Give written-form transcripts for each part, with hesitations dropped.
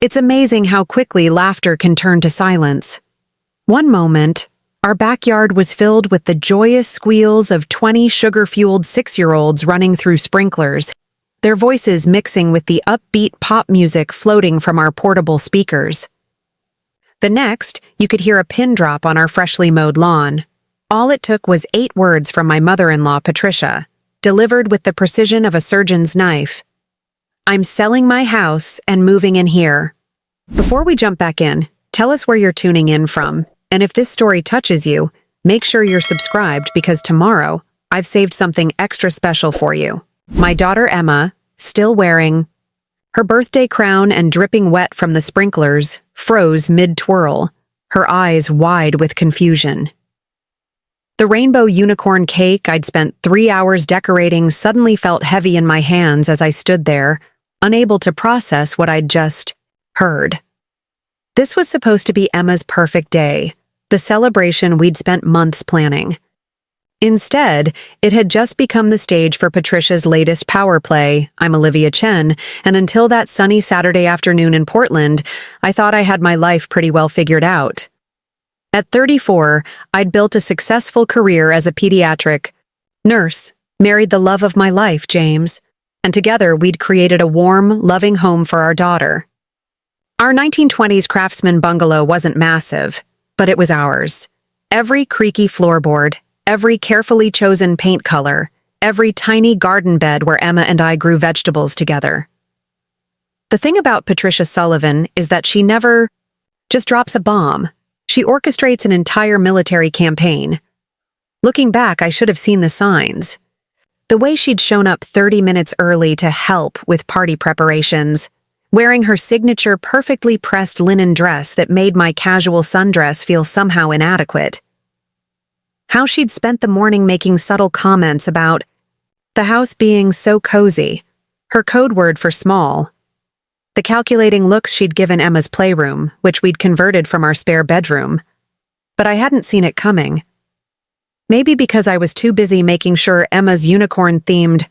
It's amazing how quickly laughter can turn to silence. One moment, our backyard was filled with the joyous squeals of 20 sugar-fueled 6-year-olds running through sprinklers, their voices mixing with the upbeat pop music floating from our portable speakers. The next, you could hear a pin drop on our freshly mowed lawn. All it took was 8 words from my mother-in-law, Patricia, delivered with the precision of a surgeon's knife. I'm selling my house and moving in here. Before we jump back in, tell us where you're tuning in from, and if this story touches you, make sure you're subscribed because tomorrow, I've saved something extra special for you. My daughter Emma, still wearing her birthday crown and dripping wet from the sprinklers, froze mid-twirl, her eyes wide with confusion. The rainbow unicorn cake I'd spent 3 hours decorating suddenly felt heavy in my hands as I stood there, unable to process what I'd just heard. This was supposed to be Emma's perfect day, the celebration we'd spent months planning. Instead, it had just become the stage for Patricia's latest power play, I'm Olivia Chen, and until that sunny Saturday afternoon in Portland, I thought I had my life pretty well figured out. At 34, I'd built a successful career as a pediatric nurse, married the love of my life, James, and together we'd created a warm, loving home for our daughter. Our 1920s craftsman bungalow wasn't massive, but it was ours. Every creaky floorboard, every carefully chosen paint color, every tiny garden bed where Emma and I grew vegetables together. The thing about Patricia Sullivan is that she never just drops a bomb. She orchestrates an entire military campaign. Looking back, I should have seen the signs. The way she'd shown up 30 minutes early to help with party preparations, wearing her signature perfectly pressed linen dress that made my casual sundress feel somehow inadequate. How she'd spent the morning making subtle comments about the house being so cozy, her code word for small. The calculating looks she'd given Emma's playroom, which we'd converted from our spare bedroom. But I hadn't seen it coming. Maybe because I was too busy making sure Emma's unicorn-themed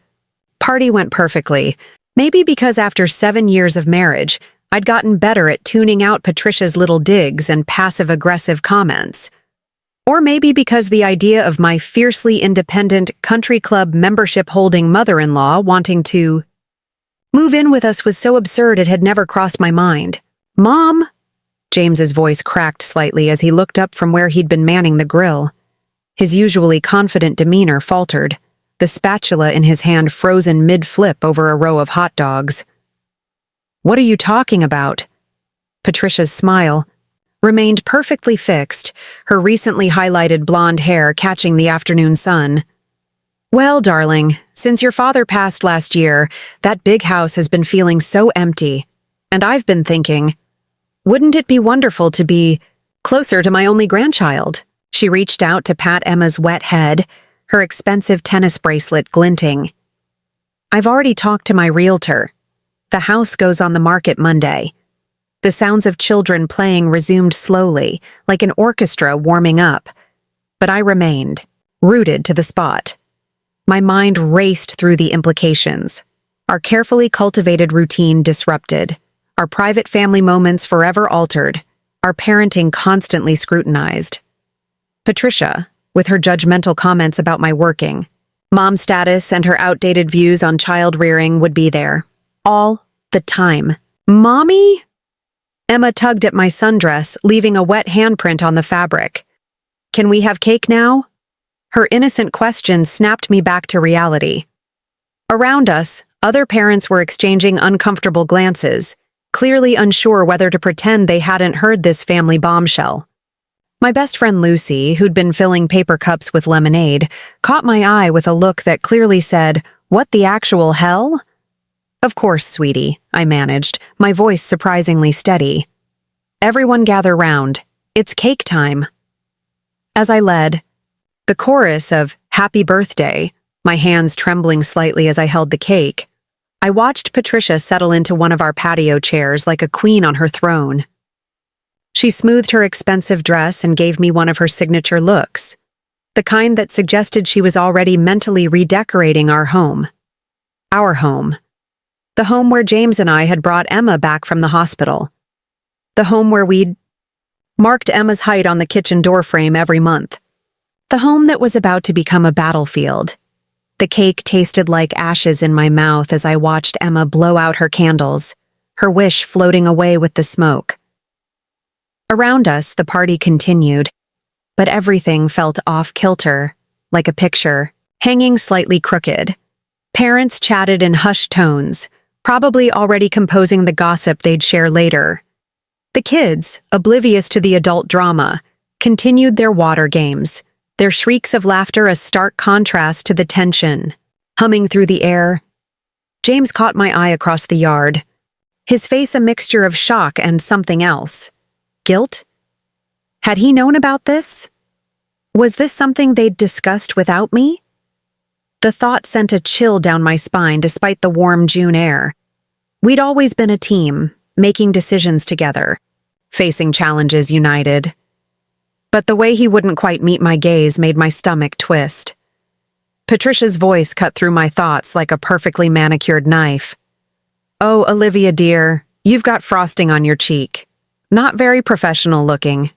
party went perfectly. Maybe because after 7 years of marriage, I'd gotten better at tuning out Patricia's little digs and passive-aggressive comments. Or maybe because the idea of my fiercely independent country club membership-holding mother-in-law wanting to move in with us was so absurd it had never crossed my mind. "Mom?" James's voice cracked slightly as he looked up from where he'd been manning the grill. His usually confident demeanor faltered, the spatula in his hand frozen mid-flip over a row of hot dogs. "What are you talking about?" Patricia's smile remained perfectly fixed, her recently highlighted blonde hair catching the afternoon sun. "Well, darling, since your father passed last year, that big house has been feeling so empty. And I've been thinking, wouldn't it be wonderful to be closer to my only grandchild?" She reached out to pat Emma's wet head, her expensive tennis bracelet glinting. "I've already talked to my realtor. The house goes on the market Monday." The sounds of children playing resumed slowly, like an orchestra warming up. But I remained, rooted to the spot. My mind raced through the implications. Our carefully cultivated routine disrupted, our private family moments forever altered, our parenting constantly scrutinized. Patricia, with her judgmental comments about my working, mom status, and her outdated views on child rearing would be there. All the time. "Mommy?" Emma tugged at my sundress, leaving a wet handprint on the fabric. "Can we have cake now?" Her innocent question snapped me back to reality. Around us, other parents were exchanging uncomfortable glances, clearly unsure whether to pretend they hadn't heard this family bombshell. My best friend Lucy, who'd been filling paper cups with lemonade, caught my eye with a look that clearly said, "What the actual hell?" "Of course, sweetie," I managed, my voice surprisingly steady. "Everyone gather round. It's cake time." As I led, the chorus of "Happy Birthday," my hands trembling slightly as I held the cake, I watched Patricia settle into one of our patio chairs like a queen on her throne. She smoothed her expensive dress and gave me one of her signature looks, the kind that suggested she was already mentally redecorating our home. Our home. The home where James and I had brought Emma back from the hospital, The home where we'd marked Emma's height on the kitchen doorframe every month. The home that was about to become a battlefield. The cake tasted like ashes in my mouth as I watched Emma blow out her candles, her wish floating away with the smoke. Around us, the party continued, but everything felt off-kilter, like a picture, hanging slightly crooked. Parents chatted in hushed tones, probably already composing the gossip they'd share later. The kids, oblivious to the adult drama, continued their water games, their shrieks of laughter a stark contrast to the tension. Humming through the air, James caught my eye across the yard, his face a mixture of shock and something else. Guilt? Had he known about this? Was this something they'd discussed without me? The thought sent a chill down my spine despite the warm June air. We'd always been a team, making decisions together, facing challenges united. But the way he wouldn't quite meet my gaze made my stomach twist. Patricia's voice cut through my thoughts like a perfectly manicured knife. "Oh, Olivia dear, you've got frosting on your cheek. Not very professional looking.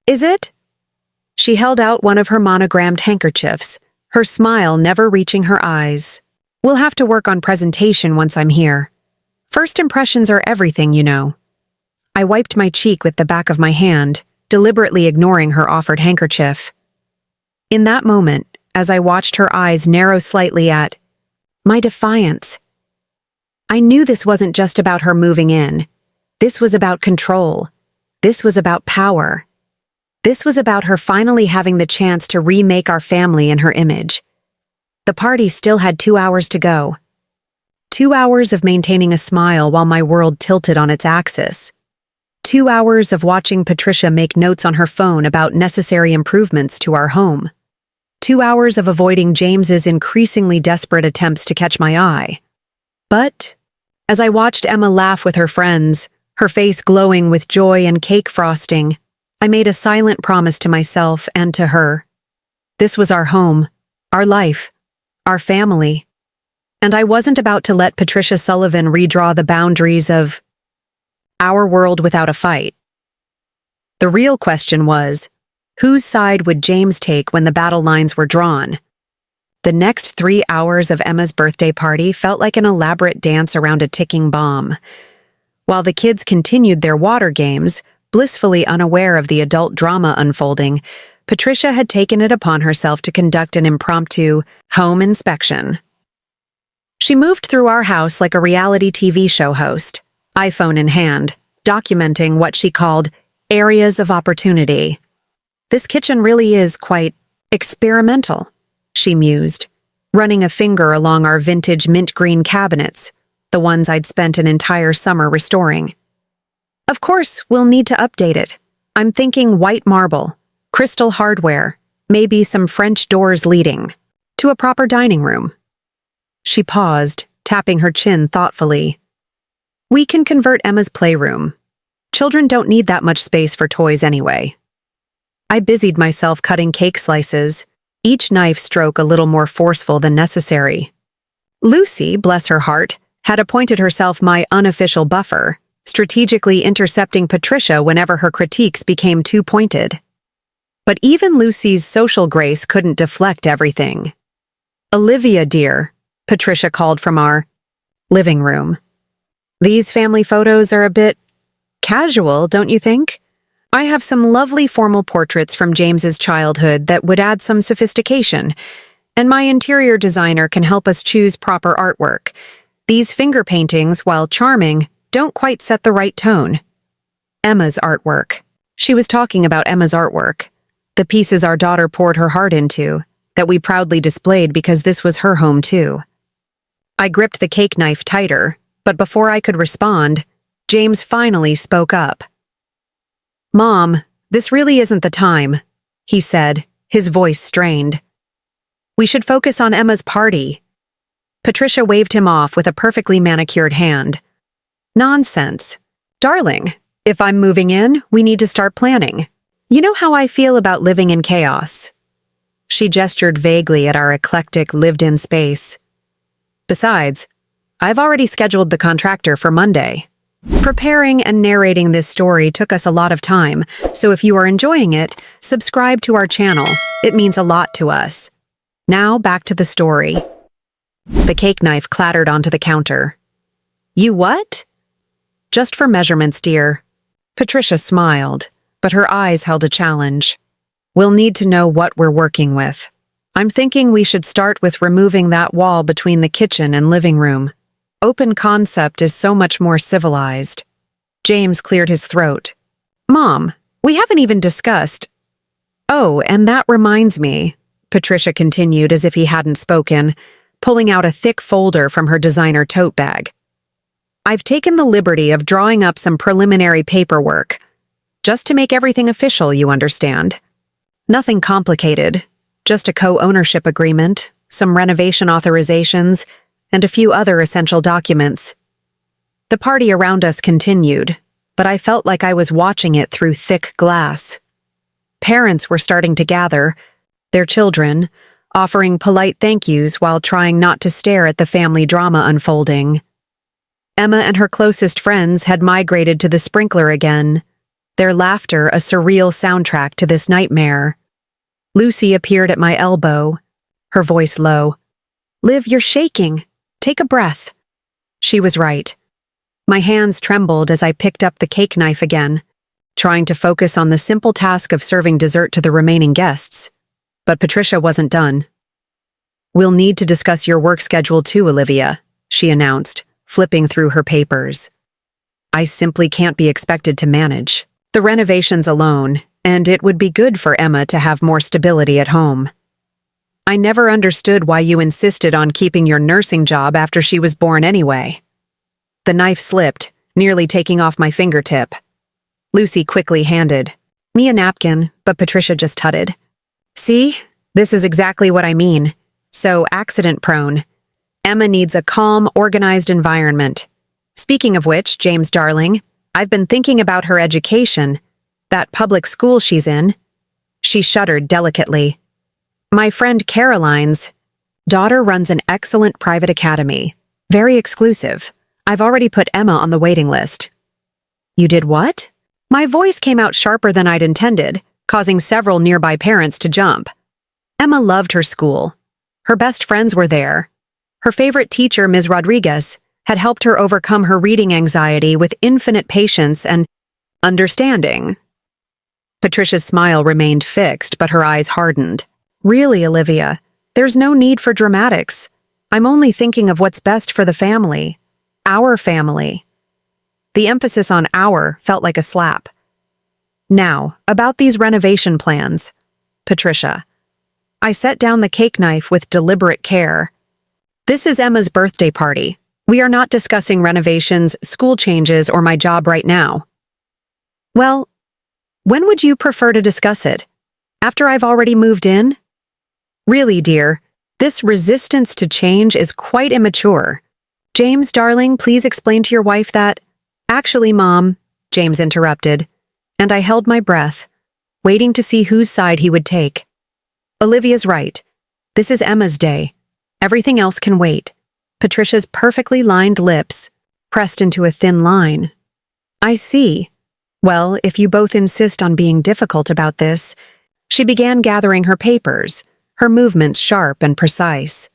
Is it?" She held out one of her monogrammed handkerchiefs, her smile never reaching her eyes. "We'll have to work on presentation once I'm here. First impressions are everything, you know." I wiped my cheek with the back of my hand, deliberately ignoring her offered handkerchief. In that moment, as I watched her eyes narrow slightly at my defiance, I knew this wasn't just about her moving in. This was about control. This was about power. This was about her finally having the chance to remake our family in her image. The party still had 2 hours to go. 2 hours of maintaining a smile while my world tilted on its axis. 2 hours of watching Patricia make notes on her phone about necessary improvements to our home. 2 hours of avoiding James's increasingly desperate attempts to catch my eye. But, as I watched Emma laugh with her friends, her face glowing with joy and cake frosting, I made a silent promise to myself and to her. This was our home, our life, our family. And I wasn't about to let Patricia Sullivan redraw the boundaries of our world without a fight. The real question was, whose side would James take when the battle lines were drawn? The next 3 hours of Emma's birthday party felt like an elaborate dance around a ticking bomb. While the kids continued their water games, blissfully unaware of the adult drama unfolding, Patricia had taken it upon herself to conduct an impromptu home inspection. She moved through our house like a reality TV show host, iPhone in hand, documenting what she called areas of opportunity. "This kitchen really is quite experimental," she mused, running a finger along our vintage mint green cabinets, the ones I'd spent an entire summer restoring. "Of course, we'll need to update it. I'm thinking white marble, crystal hardware, maybe some French doors leading to a proper dining room." She paused, tapping her chin thoughtfully. "We can convert Emma's playroom. Children don't need that much space for toys anyway." I busied myself cutting cake slices, each knife stroke a little more forceful than necessary. Lucy, bless her heart, had appointed herself my unofficial buffer, strategically intercepting Patricia whenever her critiques became too pointed. But even Lucy's social grace couldn't deflect everything. "Olivia, dear," Patricia called from our living room. "These family photos are a bit casual, don't you think? I have some lovely formal portraits from James's childhood that would add some sophistication, and my interior designer can help us choose proper artwork. These finger paintings, while charming, don't quite set the right tone." Emma's artwork. She was talking about Emma's artwork, the pieces our daughter poured her heart into, that we proudly displayed because this was her home too. I gripped the cake knife tighter, but before I could respond, James finally spoke up. "Mom, this really isn't the time," he said, his voice strained. "We should focus on Emma's party." Patricia waved him off with a perfectly manicured hand. "Nonsense. Darling, if I'm moving in, we need to start planning. You know how I feel about living in chaos." She gestured vaguely at our eclectic lived-in space. "Besides, I've already scheduled the contractor for Monday." Preparing and narrating this story took us a lot of time, so if you are enjoying it, subscribe to our channel. It means a lot to us. Now back to the story. The cake knife clattered onto the counter. You what? Just for measurements, dear. Patricia smiled, but her eyes held a challenge. We'll need to know what we're working with. I'm thinking we should start with removing that wall between the kitchen and living room. Open concept is so much more civilized. James cleared his throat. Mom, we haven't even discussed. Oh, and that reminds me, Patricia continued as if he hadn't spoken, pulling out a thick folder from her designer tote bag. I've taken the liberty of drawing up some preliminary paperwork, just to make everything official, you understand. Nothing complicated, just a co-ownership agreement, some renovation authorizations, and a few other essential documents. The party around us continued, but I felt like I was watching it through thick glass. Parents were starting to gather, their children, offering polite thank yous while trying not to stare at the family drama unfolding. Emma and her closest friends had migrated to the sprinkler again, their laughter a surreal soundtrack to this nightmare. Lucy appeared at my elbow, her voice low. Liv, you're shaking. Take a breath. She was right. My hands trembled as I picked up the cake knife again, trying to focus on the simple task of serving dessert to the remaining guests. But Patricia wasn't done. We'll need to discuss your work schedule too, Olivia, she announced, flipping through her papers. I simply can't be expected to manage the renovations alone, and it would be good for Emma to have more stability at home. I never understood why you insisted on keeping your nursing job after she was born anyway. The knife slipped, nearly taking off my fingertip. Lucy quickly handed me a napkin, but Patricia just tutted. See, this is exactly what I mean. So accident-prone. Emma needs a calm, organized environment. Speaking of which, James darling, I've been thinking about her education. That public school she's in. She shuddered delicately. My friend Caroline's daughter runs an excellent private academy. Very exclusive. I've already put Emma on the waiting list. You did what? My voice came out sharper than I'd intended, causing several nearby parents to jump. Emma loved her school. Her best friends were there. Her favorite teacher, Ms. Rodriguez, had helped her overcome her reading anxiety with infinite patience and understanding. Patricia's smile remained fixed, but her eyes hardened. Really, Olivia, there's no need for dramatics. I'm only thinking of what's best for the family. Our family. The emphasis on our felt like a slap. Now, about these renovation plans. Patricia. I set down the cake knife with deliberate care. This is Emma's birthday party. We are not discussing renovations, school changes, or my job right now. Well, when would you prefer to discuss it? After I've already moved in? Really, dear, this resistance to change is quite immature. James, darling, please explain to your wife that— Actually, Mom, James interrupted, and I held my breath, waiting to see whose side he would take. Olivia's right. This is Emma's day. Everything else can wait. Patricia's perfectly lined lips pressed into a thin line. I see. Well, if you both insist on being difficult about this, she began gathering her papers, her movements sharp and precise.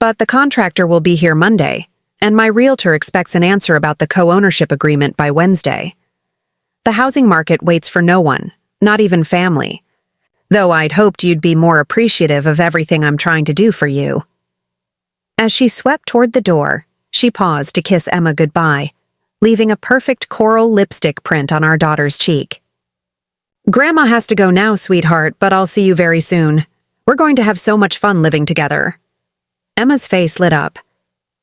But the contractor will be here Monday, and my realtor expects an answer about the co-ownership agreement by Wednesday. The housing market waits for no one, not even family, though I'd hoped you'd be more appreciative of everything I'm trying to do for you. As she swept toward the door, she paused to kiss Emma goodbye, leaving a perfect coral lipstick print on our daughter's cheek. Grandma has to go now, sweetheart, but I'll see you very soon. We're going to have so much fun living together. Emma's face lit up.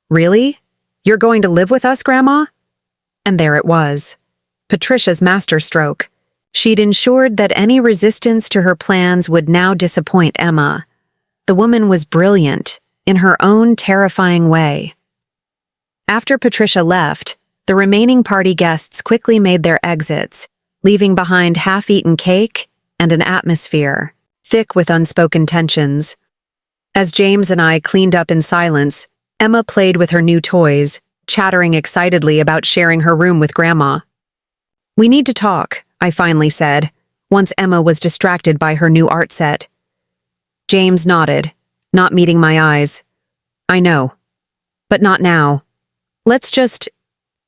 Really? You're going to live with us, Grandma? And there it was. Patricia's masterstroke. She'd ensured that any resistance to her plans would now disappoint Emma. The woman was brilliant, in her own terrifying way. After Patricia left, the remaining party guests quickly made their exits, leaving behind half-eaten cake and an atmosphere thick with unspoken tensions. As James and I cleaned up in silence, Emma played with her new toys, chattering excitedly about sharing her room with Grandma. "We need to talk," I finally said, once Emma was distracted by her new art set. James nodded, not meeting my eyes. "I know. But not now. Let's just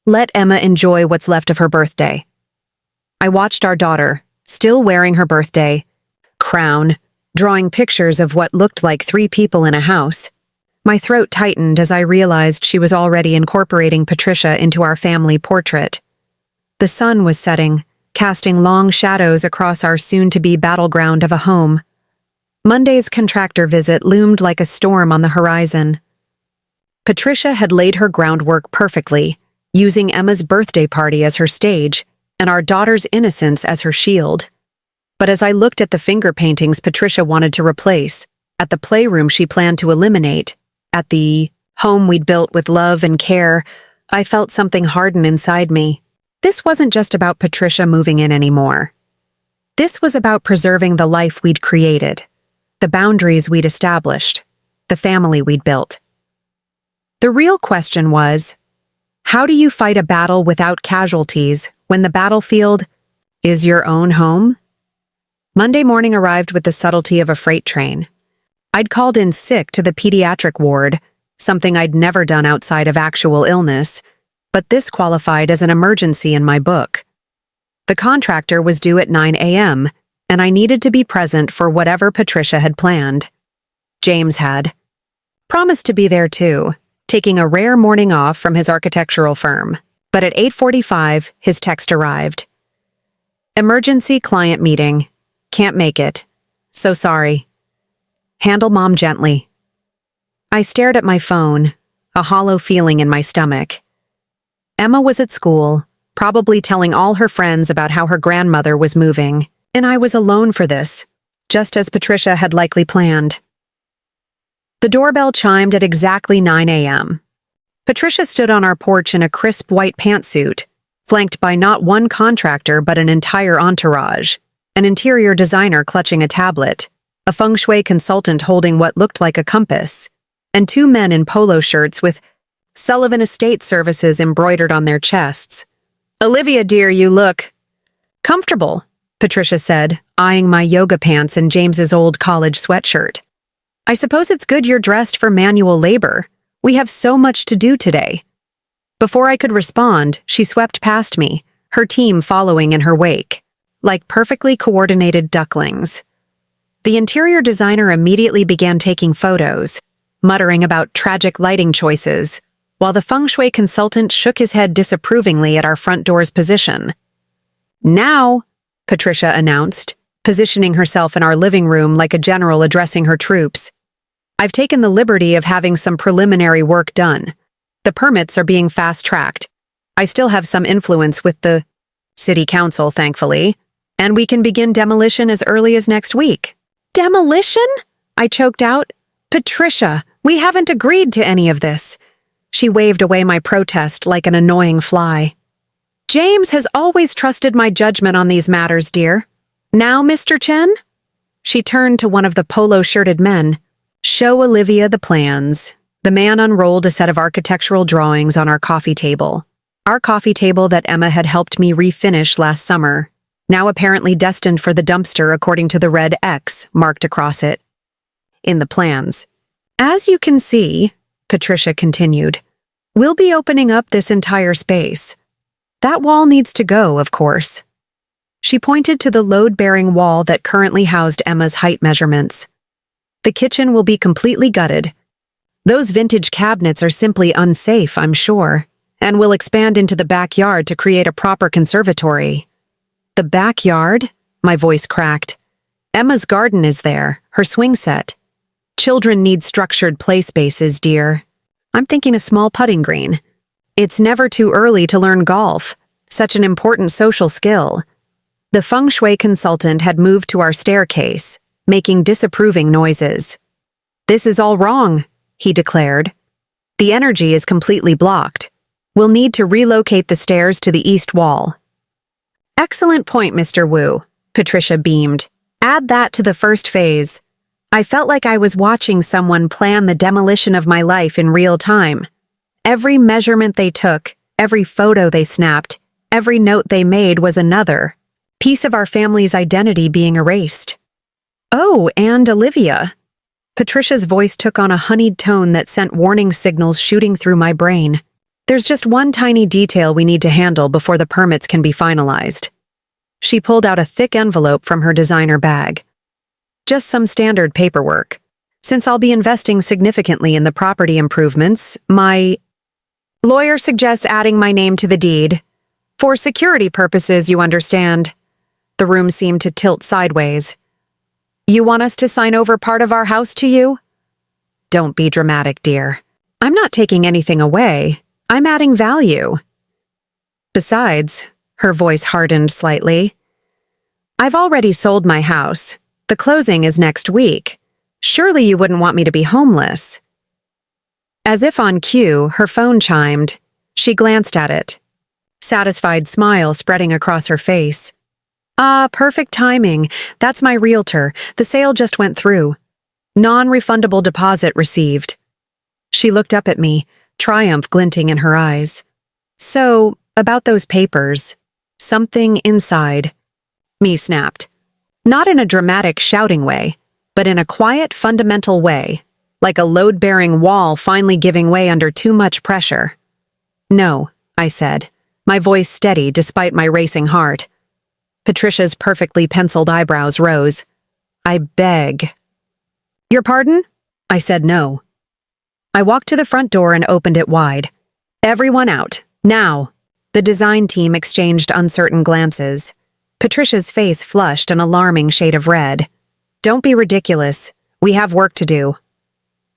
let Emma enjoy what's left of her birthday." I watched our daughter, still wearing her birthday crown, drawing pictures of what looked like 3 people in a house. My throat tightened as I realized she was already incorporating Patricia into our family portrait. The sun was setting, casting long shadows across our soon-to-be battleground of a home. Monday's contractor visit loomed like a storm on the horizon. Patricia had laid her groundwork perfectly, using Emma's birthday party as her stage and our daughter's innocence as her shield. But as I looked at the finger paintings Patricia wanted to replace, at the playroom she planned to eliminate, at the home we'd built with love and care, I felt something harden inside me. This wasn't just about Patricia moving in anymore. This was about preserving the life we'd created, the boundaries we'd established, the family we'd built. The real question was, how do you fight a battle without casualties when the battlefield is your own home? Monday morning arrived with the subtlety of a freight train. I'd called in sick to the pediatric ward, something I'd never done outside of actual illness, but this qualified as an emergency in my book. The contractor was due at 9 a.m., and I needed to be present for whatever Patricia had planned. James had promised to be there too, taking a rare morning off from his architectural firm, but at 8:45, his text arrived. "Emergency client meeting. Can't make it. So sorry. Handle Mom gently." I stared at my phone, a hollow feeling in my stomach. Emma was at school, probably telling all her friends about how her grandmother was moving, and I was alone for this, just as Patricia had likely planned. The doorbell chimed at exactly 9 a.m. Patricia stood on our porch in a crisp white pantsuit, flanked by not one contractor but an entire entourage, an interior designer clutching a tablet, a feng shui consultant holding what looked like a compass, and 2 men in polo shirts with Sullivan Estate Services embroidered on their chests. "Olivia, dear, you look comfortable," Patricia said, eyeing my yoga pants and James's old college sweatshirt. "I suppose it's good you're dressed for manual labor. We have so much to do today." Before I could respond, she swept past me, her team following in her wake, like perfectly coordinated ducklings. The interior designer immediately began taking photos, muttering about tragic lighting choices, while the feng shui consultant shook his head disapprovingly at our front door's position. "Now," Patricia announced, positioning herself in our living room like a general addressing her troops, "I've taken the liberty of having some preliminary work done. The permits are being fast-tracked. I still have some influence with the city council, thankfully, and we can begin demolition as early as next week." "Demolition?" I choked out. "Patricia, we haven't agreed to any of this." She waved away my protest like an annoying fly. "James has always trusted my judgment on these matters, dear. Now, Mr. Chen?" She turned to one of the polo-shirted men. "Show Olivia the plans." The man unrolled a set of architectural drawings on our coffee table. Our coffee table that Emma had helped me refinish last summer, now apparently destined for the dumpster according to the red X marked across it. In the plans. "As you can see," Patricia continued, "we'll be opening up this entire space. That wall needs to go, of course." She pointed to the load-bearing wall that currently housed Emma's height measurements. "The kitchen will be completely gutted. Those vintage cabinets are simply unsafe, I'm sure, and will expand into the backyard to create a proper conservatory." "The backyard?" My voice cracked. "Emma's garden is there, her swing set. Children need structured play spaces, dear. I'm thinking a small putting green. It's never too early to learn golf, such an important social skill." The feng shui consultant had moved to our staircase, making disapproving noises. "This is all wrong," he declared. "The energy is completely blocked. We'll need to relocate the stairs to the east wall." "Excellent point, Mr. Wu," Patricia beamed. "Add that to the first phase." I felt like I was watching someone plan the demolition of my life in real time. Every measurement they took, every photo they snapped, every note they made was another piece of our family's identity being erased. Oh, and Olivia. Patricia's voice took on a honeyed tone that sent warning signals shooting through my brain. There's just one tiny detail we need to handle before the permits can be finalized. She pulled out a thick envelope from her designer bag. Just some standard paperwork. Since I'll be investing significantly in the property improvements, my lawyer suggests adding my name to the deed. For security purposes, you understand. The room seemed to tilt sideways. You want us to sign over part of our house to you? Don't be dramatic, dear. I'm not taking anything away. I'm adding value. Besides, her voice hardened slightly, I've already sold my house. The closing is next week. Surely you wouldn't want me to be homeless. As if on cue, her phone chimed. She glanced at it. Satisfied smile spreading across her face. Ah, perfect timing. That's my realtor. The sale just went through. Non-refundable deposit received. She looked up at me, triumph glinting in her eyes. So, about those papers. Something inside. Me snapped. Not in a dramatic shouting way, but in a quiet, fundamental way, like a load-bearing wall finally giving way under too much pressure. No, I said, my voice steady despite my racing heart. Patricia's perfectly penciled eyebrows rose. I beg. Your pardon? I said no. I walked to the front door and opened it wide. Everyone out, now. The design team exchanged uncertain glances. Patricia's face flushed an alarming shade of red. Don't be ridiculous. We have work to do.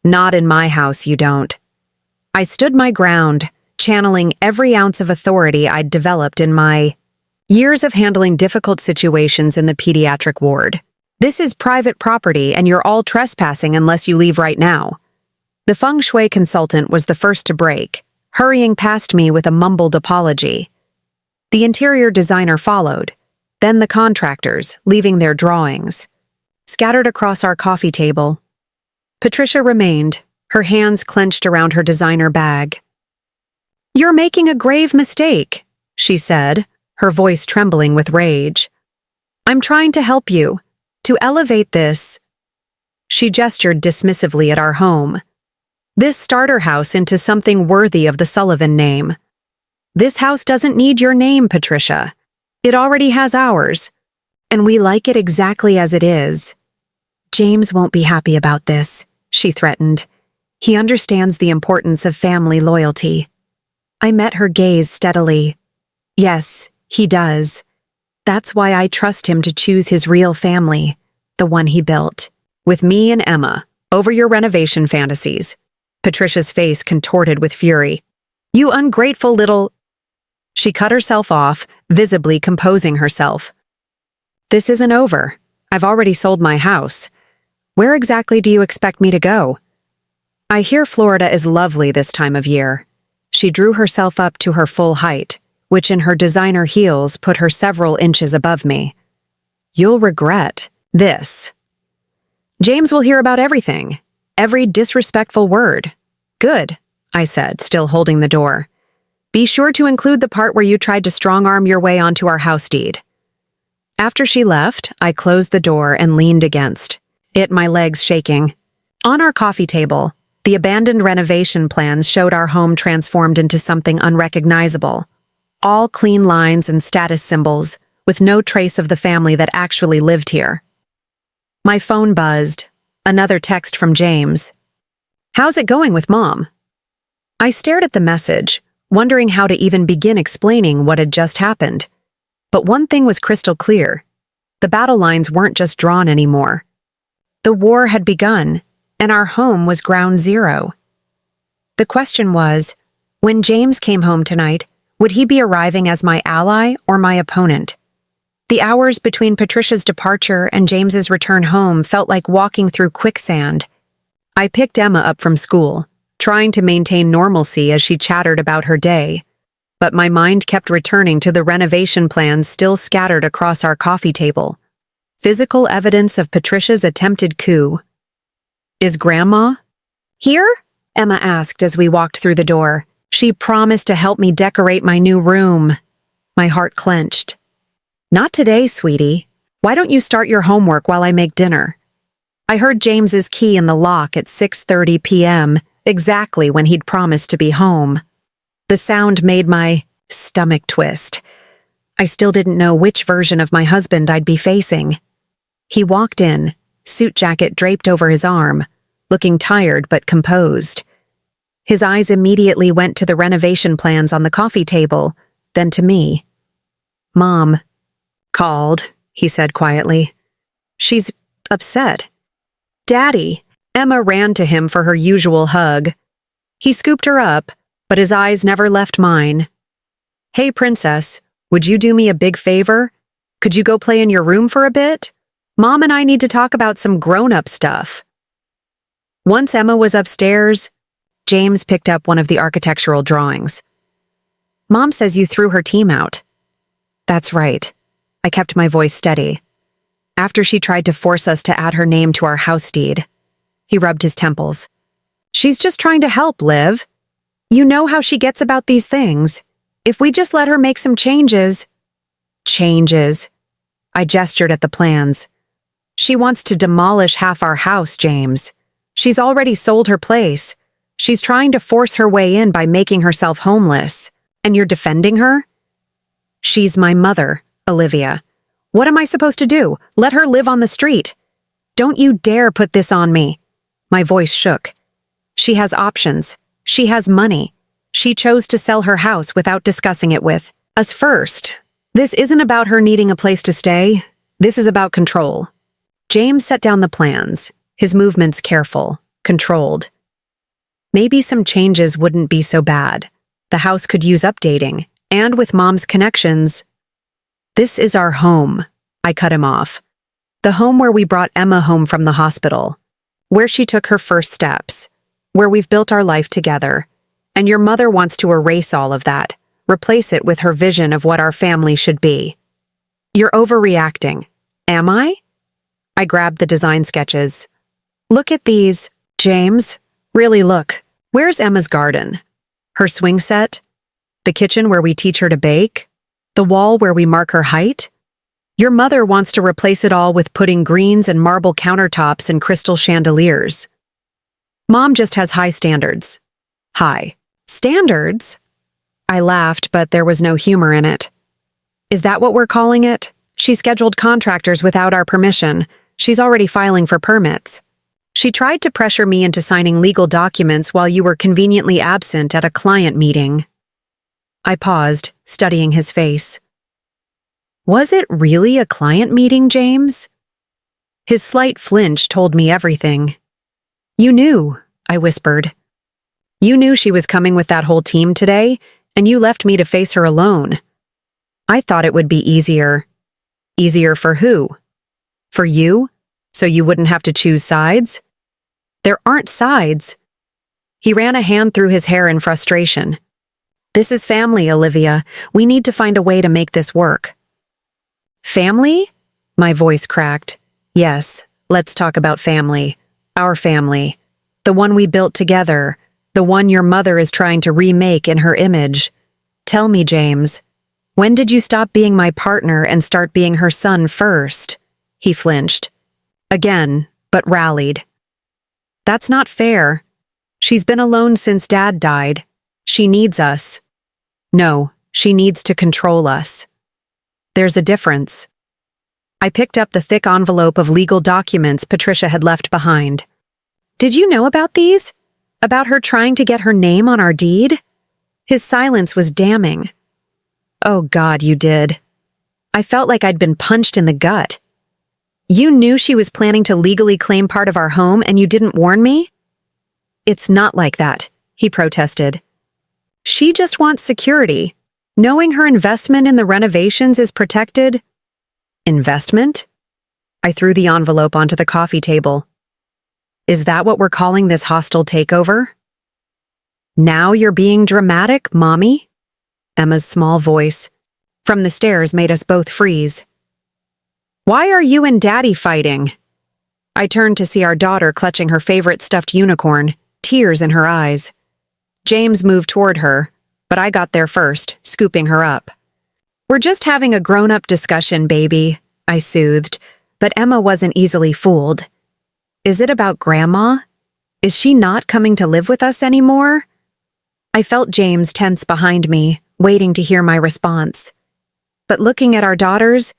Not in my house, you don't. I stood my ground, channeling every ounce of authority I'd developed in my years of handling difficult situations in the pediatric ward. This is private property and you're all trespassing unless you leave right now. The feng shui consultant was the first to break, hurrying past me with a mumbled apology. The interior designer followed, then the contractors, leaving their drawings. Scattered across our coffee table, Patricia remained, her hands clenched around her designer bag. You're making a grave mistake, she said, her voice trembling with rage. I'm trying to help you, to elevate this. She gestured dismissively at our home. This starter house into something worthy of the Sullivan name. This house doesn't need your name, Patricia. It already has ours. And we like it exactly as it is. James won't be happy about this, she threatened. He understands the importance of family loyalty. I met her gaze steadily. Yes, he does. That's why I trust him to choose his real family, the one he built, with me and Emma, over your renovation fantasies. Patricia's face contorted with fury. You ungrateful little... She cut herself off, visibly composing herself. This isn't over. I've already sold my house. Where exactly do you expect me to go? I hear Florida is lovely this time of year. She drew herself up to her full height, which in her designer heels put her several inches above me. You'll regret this. James will hear about everything, every disrespectful word. Good, I said, still holding the door. Be sure to include the part where you tried to strong-arm your way onto our house deed. After she left, I closed the door and leaned against it, my legs shaking. On our coffee table, the abandoned renovation plans showed our home transformed into something unrecognizable. All clean lines and status symbols, with no trace of the family that actually lived here. My phone buzzed. Another text from James. How's it going with Mom? I stared at the message, wondering how to even begin explaining what had just happened. But one thing was crystal clear. The battle lines weren't just drawn anymore. The war had begun, and our home was ground zero. The question was, when James came home tonight, would he be arriving as my ally or my opponent? The hours between Patricia's departure and James's return home felt like walking through quicksand. I picked Emma up from school, trying to maintain normalcy as she chattered about her day, but my mind kept returning to the renovation plans still scattered across our coffee table. Physical evidence of Patricia's attempted coup. Is Grandma here? Emma asked as we walked through the door, She promised to help me decorate my new room. My heart clenched. Not today, sweetie. Why don't you start your homework while I make dinner? I heard James's key in the lock at 6:30 p.m., exactly when he'd promised to be home. The sound made my stomach twist. I still didn't know which version of my husband I'd be facing. He walked in, suit jacket draped over his arm, looking tired but composed. His eyes immediately went to the renovation plans on the coffee table, then to me. "Mom called," he said quietly. "She's upset." "Daddy!" Emma ran to him for her usual hug. He scooped her up, but his eyes never left mine. "Hey, princess, would you do me a big favor? Could you go play in your room for a bit? Mom and I need to talk about some grown-up stuff." Once Emma was upstairs, James picked up one of the architectural drawings. "Mom says you threw her team out." "That's right." I kept my voice steady. "After she tried to force us to add her name to our house deed." He rubbed his temples. "She's just trying to help, Liv. You know how she gets about these things. If we just let her make some changes—" "Changes?" I gestured at the plans. "She wants to demolish half our house, James. She's already sold her place. She's trying to force her way in by making herself homeless. And you're defending her?" "She's my mother, Olivia. What am I supposed to do? Let her live on the street? Don't you dare put this on me." My voice shook. "She has options. She has money. She chose to sell her house without discussing it with us first. This isn't about her needing a place to stay. This is about control." James set down the plans, his movements careful, controlled. Maybe some changes wouldn't be so bad. The house could use updating, and with Mom's connections. "This is our home," I cut him off. "The home where we brought Emma home from the hospital, where she took her first steps, where we've built our life together. And your mother wants to erase all of that, replace it with her vision of what our family should be." "You're overreacting." "Am I?" I grabbed the design sketches. "Look at these, James. Really look. Where's Emma's garden? Her swing set? The kitchen where we teach her to bake? The wall where we mark her height? Your mother wants to replace it all with putting greens and marble countertops and crystal chandeliers. Mom just has high standards." "High standards?" I laughed, but there was no humor in it. "Is that what we're calling it? She scheduled contractors without our permission. She's already filing for permits. She tried to pressure me into signing legal documents while you were conveniently absent at a client meeting." I paused, studying his face. "Was it really a client meeting, James?" His slight flinch told me everything. "You knew," I whispered. "You knew she was coming with that whole team today, and you left me to face her alone. I thought it would be easier." "Easier for who? For you? So you wouldn't have to choose sides?" "There aren't sides." He ran a hand through his hair in frustration. "This is family, Olivia. We need to find a way to make this work." "Family?" My voice cracked. "Yes, let's talk about family. Our family. The one we built together. The one your mother is trying to remake in her image. Tell me, James, when did you stop being my partner and start being her son first?" He flinched. Again, but rallied. "That's not fair. She's been alone since Dad died. She needs us." "No, she needs to control us." "There's a difference." I picked up the thick envelope of legal documents Patricia had left behind. "Did you know about these? About her trying to get her name on our deed?" His silence was damning. "Oh God, you did." I felt like I'd been punched in the gut. "You knew she was planning to legally claim part of our home and you didn't warn me?" "It's not like that," he protested. "She just wants security. Knowing her investment in the renovations is protected." "Investment?" I threw the envelope onto the coffee table. "Is that what we're calling this hostile takeover?" "Now you're being dramatic, Mommy?" Emma's small voice from the stairs made us both freeze. "Why are you and Daddy fighting?" I turned to see our daughter clutching her favorite stuffed unicorn, tears in her eyes. James moved toward her, but I got there first, scooping her up. "We're just having a grown-up discussion, baby," I soothed, but Emma wasn't easily fooled. "Is it about Grandma? Is she not coming to live with us anymore?" I felt James tense behind me, waiting to hear my response. But looking at our daughter's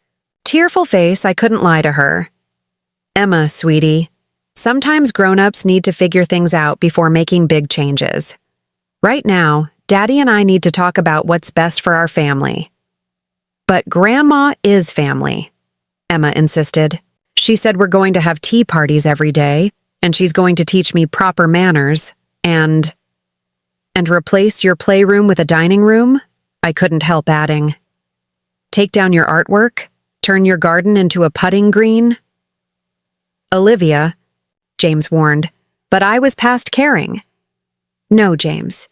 tearful face, I couldn't lie to her. "Emma, sweetie, sometimes grown-ups need to figure things out before making big changes. Right now, Daddy and I need to talk about what's best for our family." "But Grandma is family," Emma insisted. "She said we're going to have tea parties every day, and she's going to teach me proper manners, and replace your playroom with a dining room," I couldn't help adding. "Take down your artwork, turn your garden into a putting green." "Olivia," James warned, but I was past caring. "No, James.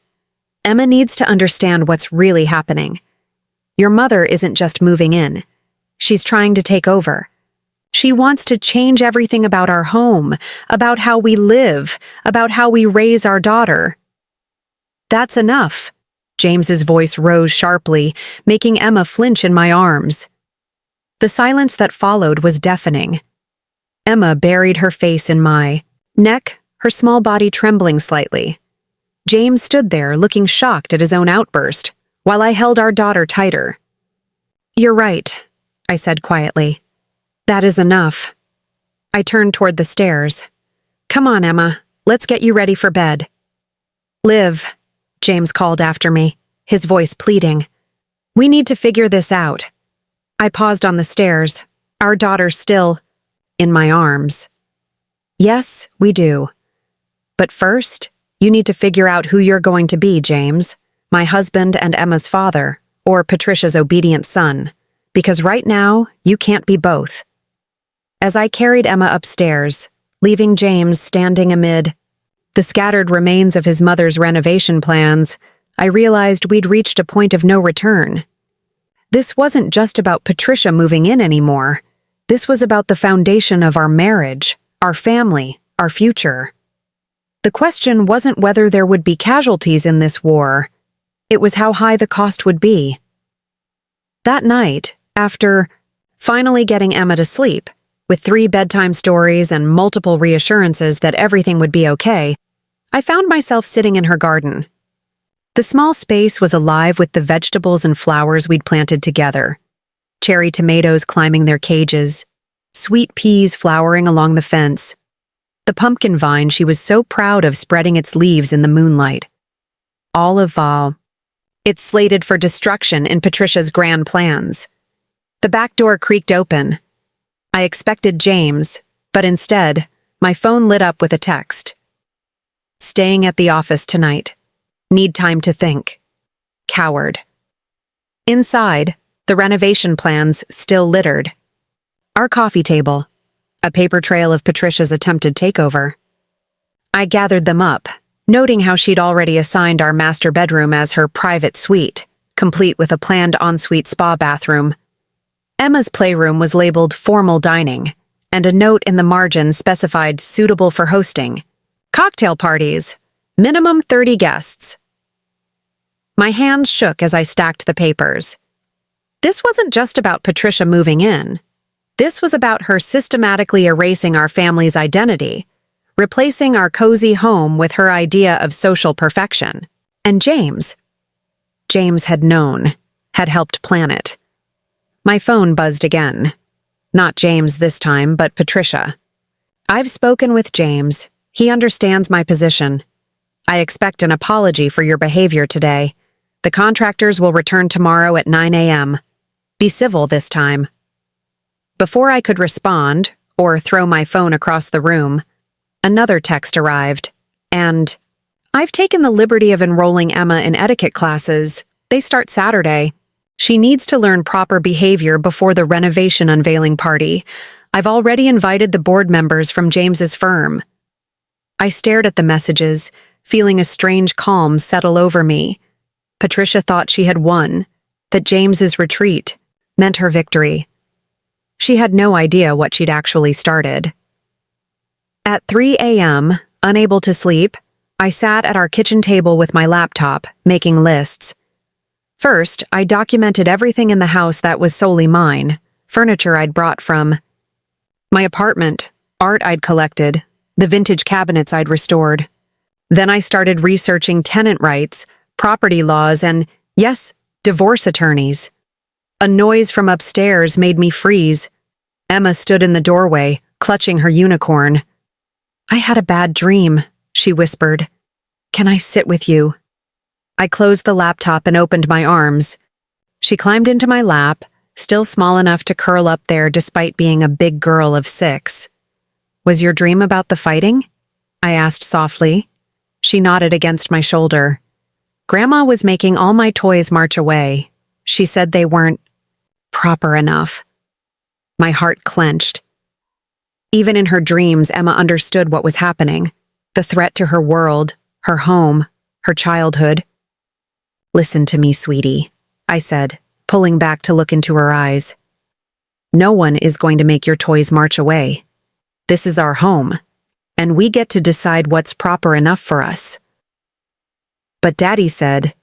Emma needs to understand what's really happening. Your mother isn't just moving in. She's trying to take over. She wants to change everything about our home, about how we live, about how we raise our daughter." "That's enough." James's voice rose sharply, making Emma flinch in my arms. The silence that followed was deafening. Emma buried her face in my neck, her small body trembling slightly. James stood there, looking shocked at his own outburst, while I held our daughter tighter. "You're right," I said quietly. "That is enough." I turned toward the stairs. "Come on, Emma, let's get you ready for bed." "Liv," James called after me, his voice pleading. "We need to figure this out." I paused on the stairs, our daughter still in my arms. "Yes, we do. But first, you need to figure out who you're going to be, James, my husband and Emma's father, or Patricia's obedient son, because right now, you can't be both." As I carried Emma upstairs, leaving James standing amid the scattered remains of his mother's renovation plans, I realized we'd reached a point of no return. This wasn't just about Patricia moving in anymore. This was about the foundation of our marriage, our family, our future. The question wasn't whether there would be casualties in this war. It was how high the cost would be. That night, after finally getting Emma to sleep, with 3 bedtime stories and multiple reassurances that everything would be okay, I found myself sitting in her garden. The small space was alive with the vegetables and flowers we'd planted together. Cherry tomatoes climbing their cages, sweet peas flowering along the fence, the pumpkin vine she was so proud of spreading its leaves in the moonlight. All of it slated for destruction in Patricia's grand plans. The back door creaked open. I expected James, but instead, my phone lit up with a text. "Staying at the office tonight. Need time to think. Coward." Inside, the renovation plans still littered. Our coffee table, a paper trail of Patricia's attempted takeover. I gathered them up, noting how she'd already assigned our master bedroom as her private suite, complete with a planned ensuite spa bathroom. Emma's playroom was labeled formal dining, and a note in the margin specified suitable for hosting. Cocktail parties, minimum 30 guests. My hands shook as I stacked the papers. This wasn't just about Patricia moving in. This was about her systematically erasing our family's identity, replacing our cozy home with her idea of social perfection. And James had known, had helped plan it. My phone buzzed again. Not James this time, but Patricia. "I've spoken with James. He understands my position. I expect an apology for your behavior today. The contractors will return tomorrow at 9 a.m. Be civil this time." Before I could respond, or throw my phone across the room, another text arrived, and "I've taken the liberty of enrolling Emma in etiquette classes. They start Saturday. She needs to learn proper behavior before the renovation unveiling party. I've already invited the board members from James's firm." I stared at the messages, feeling a strange calm settle over me. Patricia thought she had won, that James's retreat meant her victory. She had no idea what she'd actually started. At 3 a.m., unable to sleep, I sat at our kitchen table with my laptop, making lists. First, I documented everything in the house that was solely mine, furniture I'd brought from my apartment, art I'd collected, the vintage cabinets I'd restored. Then I started researching tenant rights, property laws, and, yes, divorce attorneys. A noise from upstairs made me freeze. Emma stood in the doorway, clutching her unicorn. "I had a bad dream," she whispered. "Can I sit with you?" I closed the laptop and opened my arms. She climbed into my lap, still small enough to curl up there despite being a big girl of 6. "Was your dream about the fighting?" I asked softly. She nodded against my shoulder. "Grandma was making all my toys march away. She said they weren't proper enough." My heart clenched. Even in her dreams, Emma understood what was happening. The threat to her world, her home, her childhood. "Listen to me, sweetie," I said, pulling back to look into her eyes. "No one is going to make your toys march away. This is our home, and we get to decide what's proper enough for us." "But Daddy said..."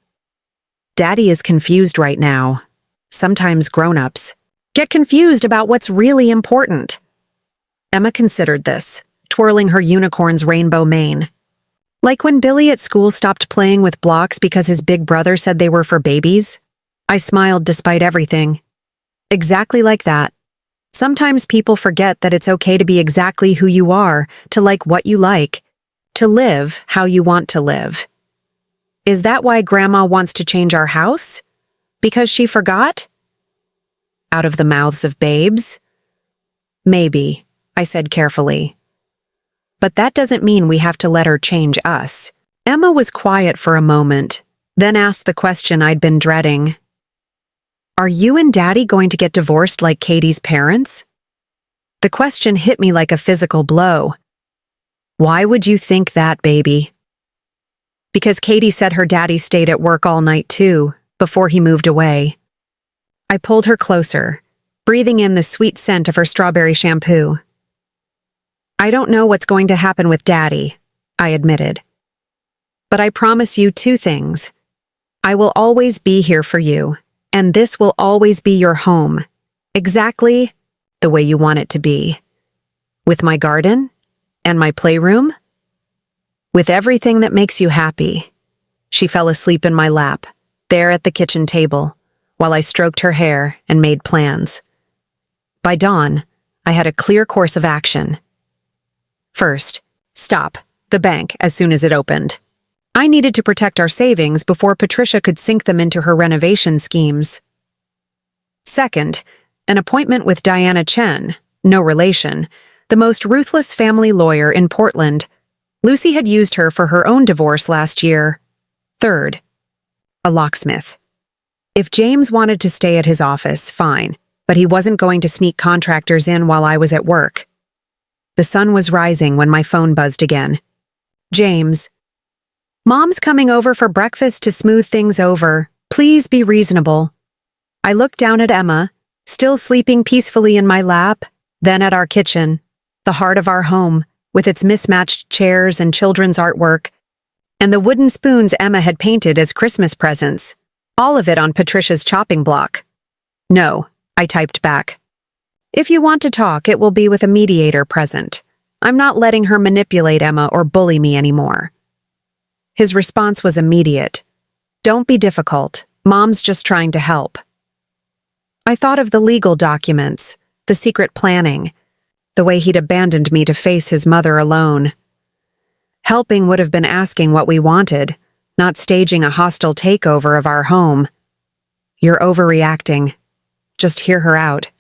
"Daddy is confused right now. Sometimes grown-ups get confused about what's really important." Emma considered this, twirling her unicorn's rainbow mane. "Like when Billy at school stopped playing with blocks because his big brother said they were for babies?" I smiled despite everything. "Exactly like that. Sometimes people forget that it's okay to be exactly who you are, to like what you like, to live how you want to live." "Is that why Grandma wants to change our house? Because she forgot?" Out of the mouths of babes? "Maybe," I said carefully. "But that doesn't mean we have to let her change us." Emma was quiet for a moment, then asked the question I'd been dreading. "Are you and Daddy going to get divorced like Katie's parents?" The question hit me like a physical blow. "Why would you think that, baby?" "Because Katie said her daddy stayed at work all night too, before he moved away." I pulled her closer, breathing in the sweet scent of her strawberry shampoo. "I don't know what's going to happen with Daddy," I admitted. "But I promise you 2 things. I will always be here for you, and this will always be your home, exactly the way you want it to be. With my garden and my playroom. With everything that makes you happy." She fell asleep in my lap, there at the kitchen table, while I stroked her hair and made plans. By dawn, I had a clear course of action. First, stop the bank as soon as it opened. I needed to protect our savings before Patricia could sink them into her renovation schemes. Second, an appointment with Diana Chen, no relation, the most ruthless family lawyer in Portland. Lucy had used her for her own divorce last year. Third, a locksmith. If James wanted to stay at his office, fine, but he wasn't going to sneak contractors in while I was at work. The sun was rising when my phone buzzed again. "James, Mom's coming over for breakfast to smooth things over. Please be reasonable." I looked down at Emma, still sleeping peacefully in my lap, then at our kitchen, the heart of our home, with its mismatched chairs and children's artwork, and the wooden spoons Emma had painted as Christmas presents, all of it on Patricia's chopping block. "No," I typed back. "If you want to talk, it will be with a mediator present. I'm not letting her manipulate Emma or bully me anymore." His response was immediate. "Don't be difficult. Mom's just trying to help." I thought of the legal documents, the secret planning, the way he'd abandoned me to face his mother alone. Helping would have been asking what we wanted, not staging a hostile takeover of our home. "You're overreacting. Just hear her out."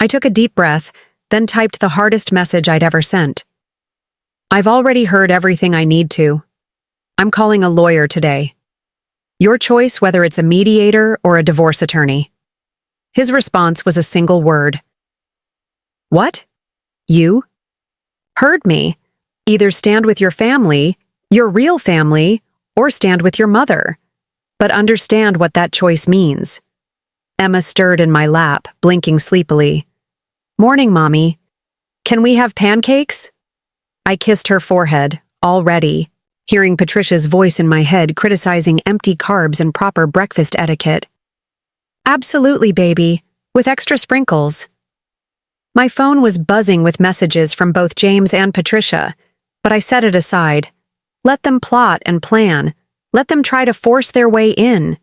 I took a deep breath, then typed the hardest message I'd ever sent. "I've already heard everything I need to. I'm calling a lawyer today. Your choice whether it's a mediator or a divorce attorney." His response was a single word. "What? You?" "Heard me. Either stand with your family, your real family, or stand with your mother. But understand what that choice means." Emma stirred in my lap, blinking sleepily. "Morning, Mommy. Can we have pancakes?" I kissed her forehead, all ready. hearing Patricia's voice in my head criticizing empty carbs and proper breakfast etiquette. Absolutely, baby, with extra sprinkles. My phone was buzzing with messages from both James and Patricia, but I set it aside. Let them plot and plan. Let them try to force their way in.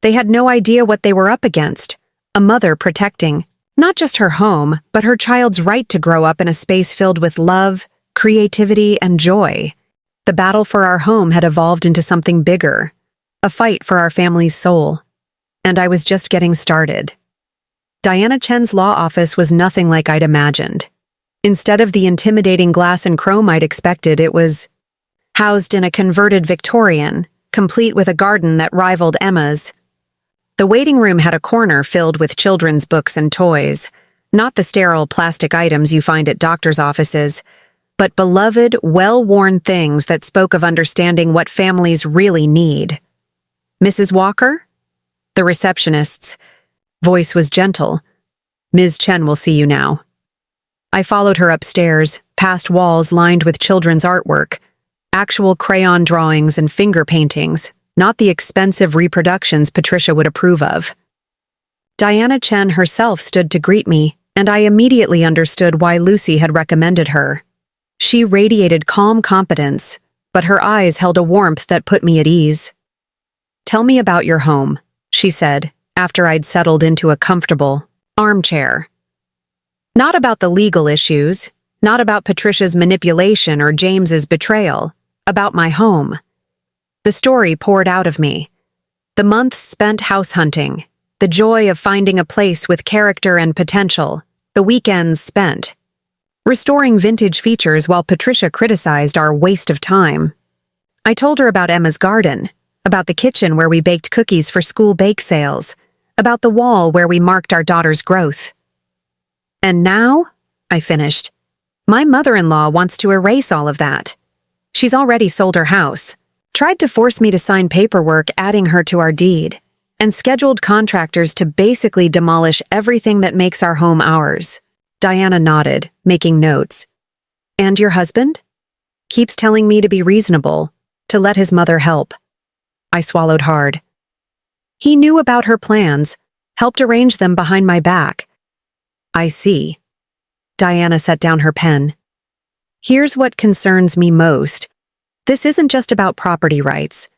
They had no idea what they were up against. A mother protecting, not just her home, but her child's right to grow up in a space filled with love, creativity, and joy. The battle for our home had evolved into something bigger, a fight for our family's soul. And I was just getting started. Diana Chen's law office was nothing like I'd imagined. Instead of the intimidating glass and chrome I'd expected, it was housed in a converted Victorian, complete with a garden that rivaled Emma's. The waiting room had a corner filled with children's books and toys, not the sterile plastic items you find at doctor's offices, but beloved, well-worn things that spoke of understanding what families really need. Mrs. Walker? The receptionist's voice was gentle. Ms. Chen will see you now. I followed her upstairs, past walls lined with children's artwork, actual crayon drawings and finger paintings, not the expensive reproductions Patricia would approve of. Diana Chen herself stood to greet me, and I immediately understood why Lucy had recommended her. She radiated calm competence, but her eyes held a warmth that put me at ease. "Tell me about your home," she said, after I'd settled into a comfortable armchair. Not about the legal issues, not about Patricia's manipulation or James's betrayal, about my home. The story poured out of me. The months spent house hunting, the joy of finding a place with character and potential, the weekends spent restoring vintage features while Patricia criticized our waste of time. I told her about Emma's garden, about the kitchen where we baked cookies for school bake sales, about the wall where we marked our daughter's growth. And now, I finished, my mother-in-law wants to erase all of that. She's already sold her house, tried to force me to sign paperwork adding her to our deed, and scheduled contractors to basically demolish everything that makes our home ours. Diana nodded, making notes. And your husband? Keeps telling me to be reasonable, to let his mother help. I swallowed hard. He knew about her plans, helped arrange them behind my back. I see. Diana set down her pen. Here's what concerns me most. This isn't just about property rights.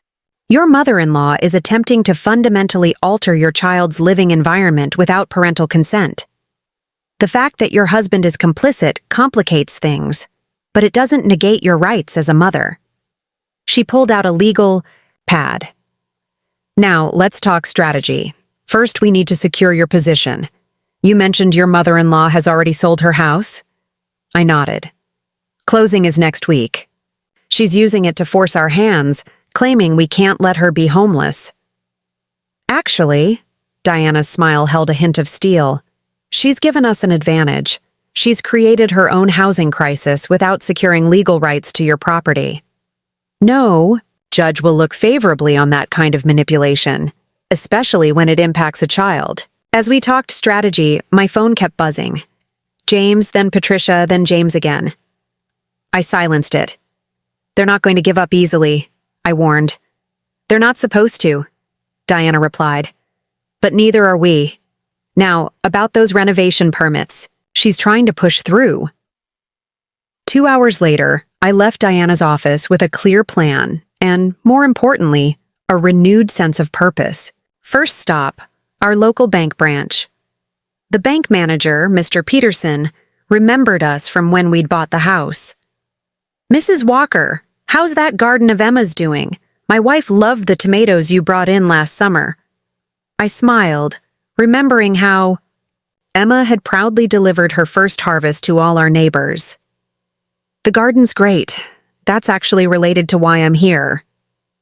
Your mother-in-law is attempting to fundamentally alter your child's living environment without parental consent. The fact that your husband is complicit complicates things, but it doesn't negate your rights as a mother. She pulled out a legal pad. Now, let's talk strategy. First, we need to secure your position. You mentioned your mother-in-law has already sold her house? I nodded. Closing is next week. She's using it to force our hands, claiming we can't let her be homeless. Actually, Diana's smile held a hint of steel. She's given us an advantage. She's created her own housing crisis without securing legal rights to your property. No, judge will look favorably on that kind of manipulation, especially when it impacts a child. As we talked strategy, my phone kept buzzing. James, then Patricia, then James again. I silenced it. They're not going to give up easily, I warned. They're not supposed to, Diana replied. But neither are we. Now, about those renovation permits, she's trying to push through. 2 hours later, I left Diana's office with a clear plan and, more importantly, a renewed sense of purpose. First stop, our local bank branch. The bank manager, Mr. Peterson, remembered us from when we'd bought the house. "Mrs. Walker, how's that garden of Emma's doing? My wife loved the tomatoes you brought in last summer." I smiled, remembering how Emma had proudly delivered her first harvest to all our neighbors. "The garden's great. That's actually related to why I'm here.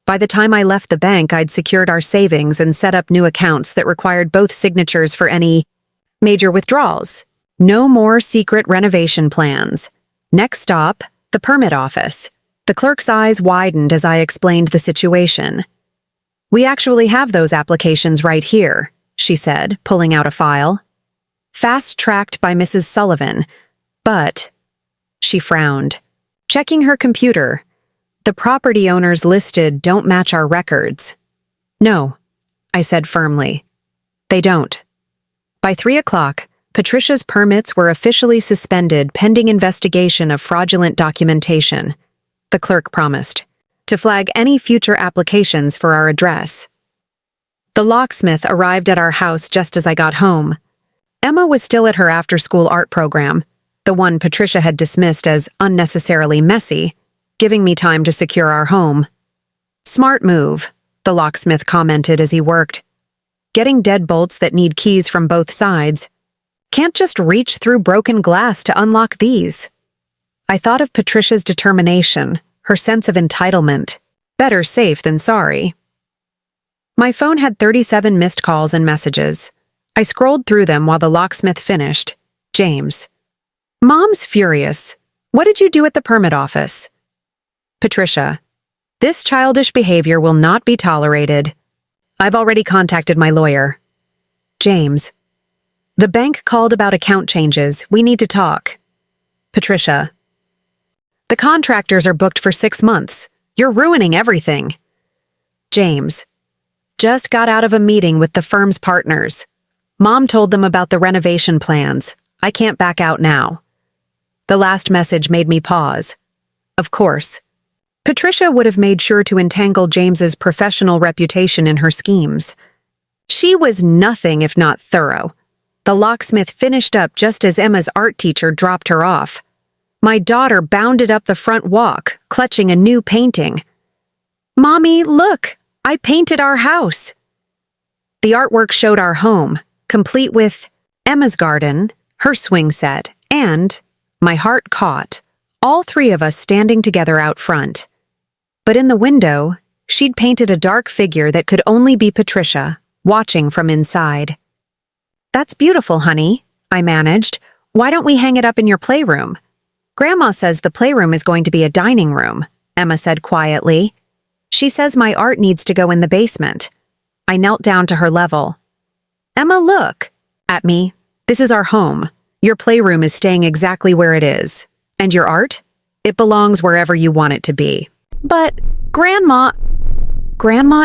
By the time I left the bank, I'd secured our savings and set up new accounts that required both signatures for any major withdrawals. No more secret renovation plans. Next stop, the permit office." The clerk's eyes widened as I explained the situation. "We actually have those applications right here," she said, pulling out a file. "Fast-tracked by Mrs. Sullivan, but..." She frowned, checking her computer. The property owners listed don't match our records. No, I said firmly. They don't. By 3 o'clock, Patricia's permits were officially suspended pending investigation of fraudulent documentation, the clerk promised, to flag any future applications for our address. The locksmith arrived at our house just as I got home. Emma was still at her after-school art program, the one Patricia had dismissed as unnecessarily messy, giving me time to secure our home. Smart move, the locksmith commented as he worked. Getting deadbolts that need keys from both sides. Can't just reach through broken glass to unlock these. I thought of Patricia's determination, her sense of entitlement. Better safe than sorry. My phone had 37 missed calls and messages. I scrolled through them while the locksmith finished. James. Mom's furious. What did you do at the permit office? Patricia. This childish behavior will not be tolerated. I've already contacted my lawyer. James. The bank called about account changes. We need to talk. Patricia. The contractors are booked for 6 months. You're ruining everything. James. Just got out of a meeting with the firm's partners. Mom told them about the renovation plans. I can't back out now. The last message made me pause. Of course. Patricia would have made sure to entangle James's professional reputation in her schemes. She was nothing if not thorough. The locksmith finished up just as Emma's art teacher dropped her off. My daughter bounded up the front walk, clutching a new painting. Mommy, look! I painted our house! The artwork showed our home, complete with Emma's garden, her swing set, and, my heart caught, all 3 of us standing together out front. But in the window, she'd painted a dark figure that could only be Patricia, watching from inside. That's beautiful, honey, I managed. Why don't we hang it up in your playroom? Grandma says the playroom is going to be a dining room, Emma said quietly. She says my art needs to go in the basement. I knelt down to her level. Emma, look! At me. This is our home. Your playroom is staying exactly where it is. And your art? It belongs wherever you want it to be. But, Grandma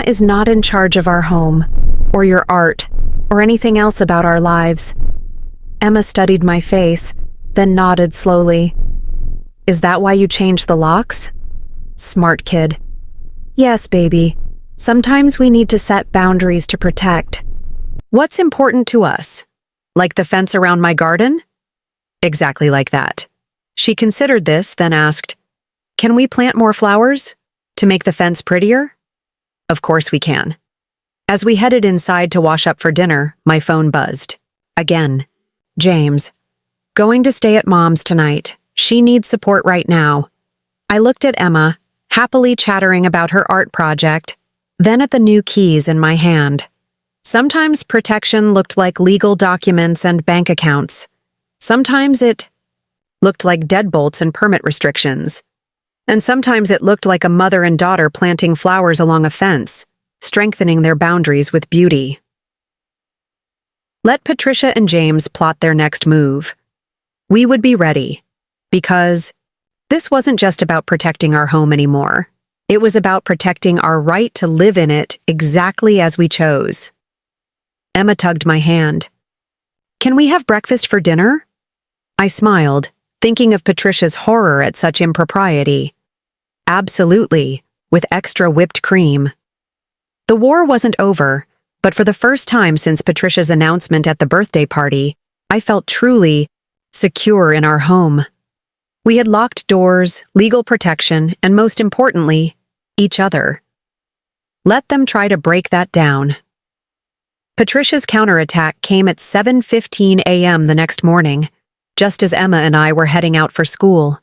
is not in charge of our home, or your art, or anything else about our lives. Emma studied my face, then nodded slowly. Is that why you changed the locks? Smart kid. Yes, baby. Sometimes we need to set boundaries to protect. What's important to us? Like the fence around my garden? Exactly like that. She considered this, then asked, Can we plant more flowers? To make the fence prettier? Of course we can. As we headed inside to wash up for dinner, my phone buzzed. Again. James. Going to stay at Mom's tonight. She needs support right now. I looked at Emma, happily chattering about her art project, then at the new keys in my hand. Sometimes protection looked like legal documents and bank accounts. Sometimes it looked like deadbolts and permit restrictions. And sometimes it looked like a mother and daughter planting flowers along a fence, strengthening their boundaries with beauty. Let Patricia and James plot their next move. We would be ready, because this wasn't just about protecting our home anymore. It was about protecting our right to live in it exactly as we chose. Emma tugged my hand. Can we have breakfast for dinner? I smiled, thinking of Patricia's horror at such impropriety. Absolutely, with extra whipped cream. The war wasn't over, but for the first time since Patricia's announcement at the birthday party, I felt truly secure in our home. We had locked doors, legal protection, and most importantly, each other. Let them try to break that down. Patricia's counterattack came at 7:15 a.m. the next morning, just as Emma and I were heading out for school.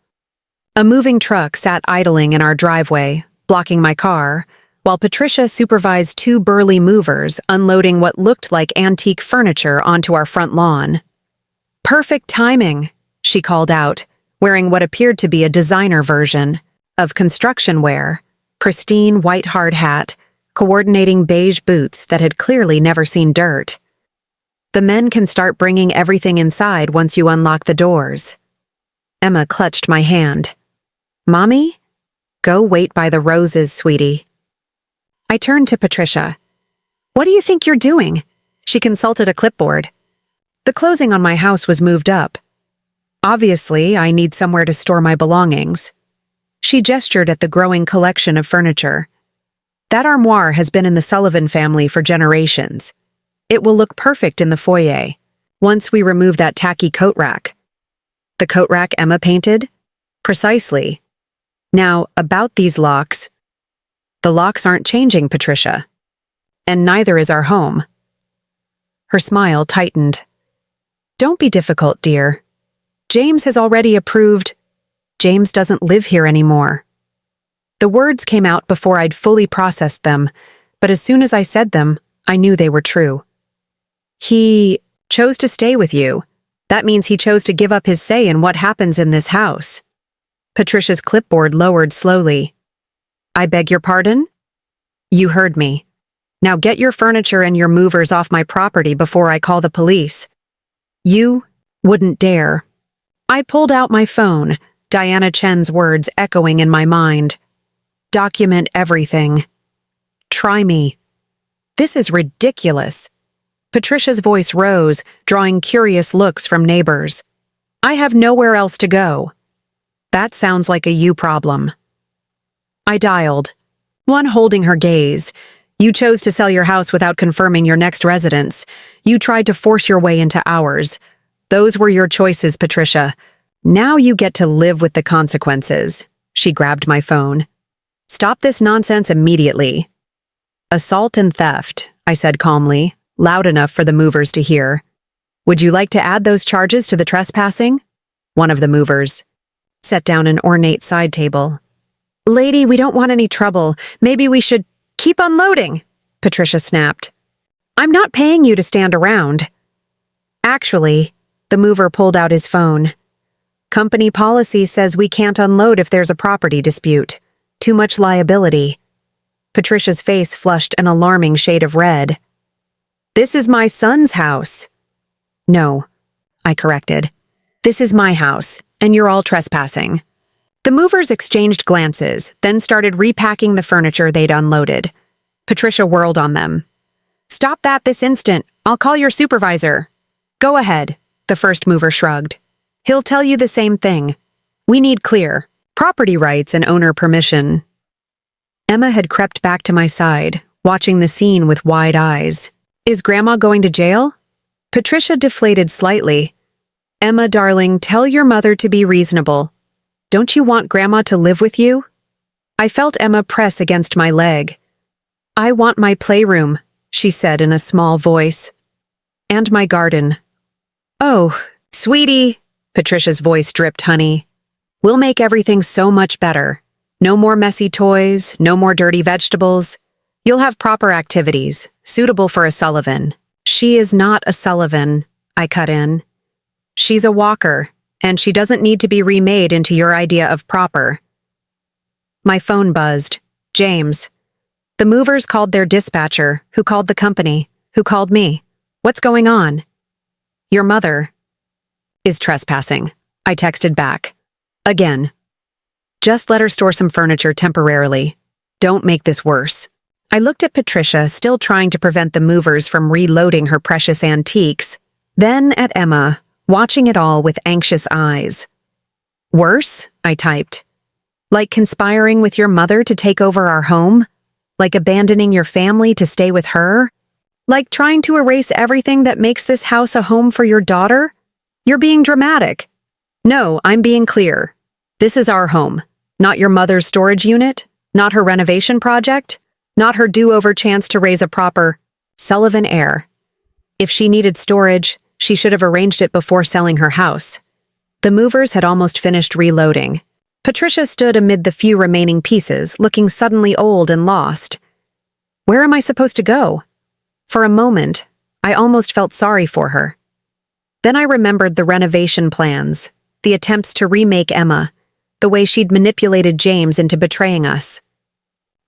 A moving truck sat idling in our driveway, blocking my car, while Patricia supervised 2 burly movers unloading what looked like antique furniture onto our front lawn. Perfect timing, she called out, wearing what appeared to be a designer version of construction wear, pristine white hard hat, coordinating beige boots that had clearly never seen dirt. The men can start bringing everything inside once you unlock the doors. Emma clutched my hand. Mommy? Go wait by the roses, sweetie. I turned to Patricia. What do you think you're doing? She consulted a clipboard. The closing on my house was moved up. Obviously, I need somewhere to store my belongings. She gestured at the growing collection of furniture. That armoire has been in the Sullivan family for generations. It will look perfect in the foyer, once we remove that tacky coat rack. The coat rack Emma painted? Precisely. Now, about these locks. The locks aren't changing, Patricia. And neither is our home. Her smile tightened. Don't be difficult, dear. James has already approved. James doesn't live here anymore. The words came out before I'd fully processed them, but as soon as I said them, I knew they were true. He chose to stay with you. That means he chose to give up his say in what happens in this house. Patricia's clipboard lowered slowly. I beg your pardon? You heard me. Now get your furniture and your movers off my property before I call the police. You wouldn't dare. I pulled out my phone, Diana Chen's words echoing in my mind. Document everything. Try me. This is ridiculous. Patricia's voice rose, drawing curious looks from neighbors. I have nowhere else to go. That sounds like a you problem. I dialed, one holding her gaze. You chose to sell your house without confirming your next residence. You tried to force your way into ours. Those were your choices, Patricia. Now you get to live with the consequences. She grabbed my phone. Stop this nonsense immediately. Assault and theft, I said calmly, loud enough for the movers to hear. Would you like to add those charges to the trespassing? One of the movers set down an ornate side table. Lady, we don't want any trouble. Maybe we should keep unloading, Patricia snapped. I'm not paying you to stand around. Actually, the mover pulled out his phone. Company policy says we can't unload if there's a property dispute. Too much liability. Patricia's face flushed an alarming shade of red. This is my son's house. No, I corrected. This is my house, and you're all trespassing. The movers exchanged glances, then started repacking the furniture they'd unloaded. Patricia whirled on them. Stop that this instant. I'll call your supervisor. Go ahead, the first mover shrugged. He'll tell you the same thing. We need clear property rights and owner permission. Emma had crept back to my side, watching the scene with wide eyes. Is Grandma going to jail? Patricia deflated slightly. Emma, darling, tell your mother to be reasonable. Don't you want Grandma to live with you? I felt Emma press against my leg. I want my playroom, she said in a small voice. And my garden. Oh, sweetie, Patricia's voice dripped honey. We'll make everything so much better. No more messy toys, no more dirty vegetables. You'll have proper activities, suitable for a Sullivan. She is not a Sullivan, I cut in. She's a Walker, and she doesn't need to be remade into your idea of proper. My phone buzzed. James. The movers called their dispatcher, who called the company, who called me. What's going on? Your mother is trespassing, I texted back. Again. Just let her store some furniture temporarily. Don't make this worse. I looked at Patricia, still trying to prevent the movers from reloading her precious antiques, then at Emma, watching it all with anxious eyes. Worse, I typed. Like conspiring with your mother to take over our home? Like abandoning your family to stay with her? Like trying to erase everything that makes this house a home for your daughter? You're being dramatic. No, I'm being clear. This is our home, not your mother's storage unit, not her renovation project, not her do-over chance to raise a proper Sullivan heir. If she needed storage, she should have arranged it before selling her house. The movers had almost finished reloading. Patricia stood amid the few remaining pieces, looking suddenly old and lost. Where am I supposed to go? For a moment, I almost felt sorry for her. Then I remembered the renovation plans, the attempts to remake Emma, the way she'd manipulated James into betraying us.